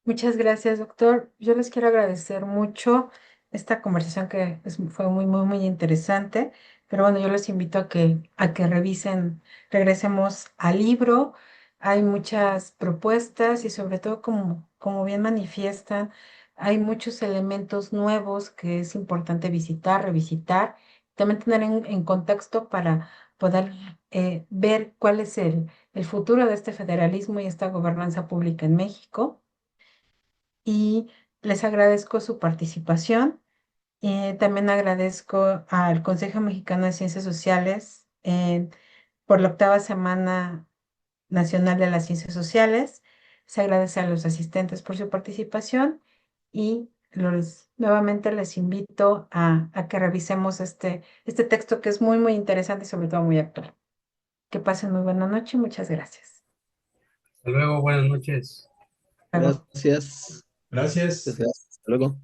Muchas gracias, doctor. Yo les quiero agradecer mucho esta conversación que fue muy, muy, muy interesante. Pero bueno, yo les invito a que revisen, regresemos al libro. Hay muchas propuestas y sobre todo, como bien manifiestan, hay muchos elementos nuevos que es importante visitar, revisitar, también tener en contexto para poder ver cuál es el futuro de este federalismo y esta gobernanza pública en México y les agradezco su participación. También agradezco al Consejo Mexicano de Ciencias Sociales por la octava Semana Nacional de las Ciencias Sociales. Se agradece a los asistentes por su participación y nuevamente les invito a que revisemos este texto que es muy, muy interesante y sobre todo muy actual. Que pasen muy buena noche y muchas gracias. Hasta luego, buenas noches. Hasta luego. Gracias. Gracias. Gracias. Hasta luego.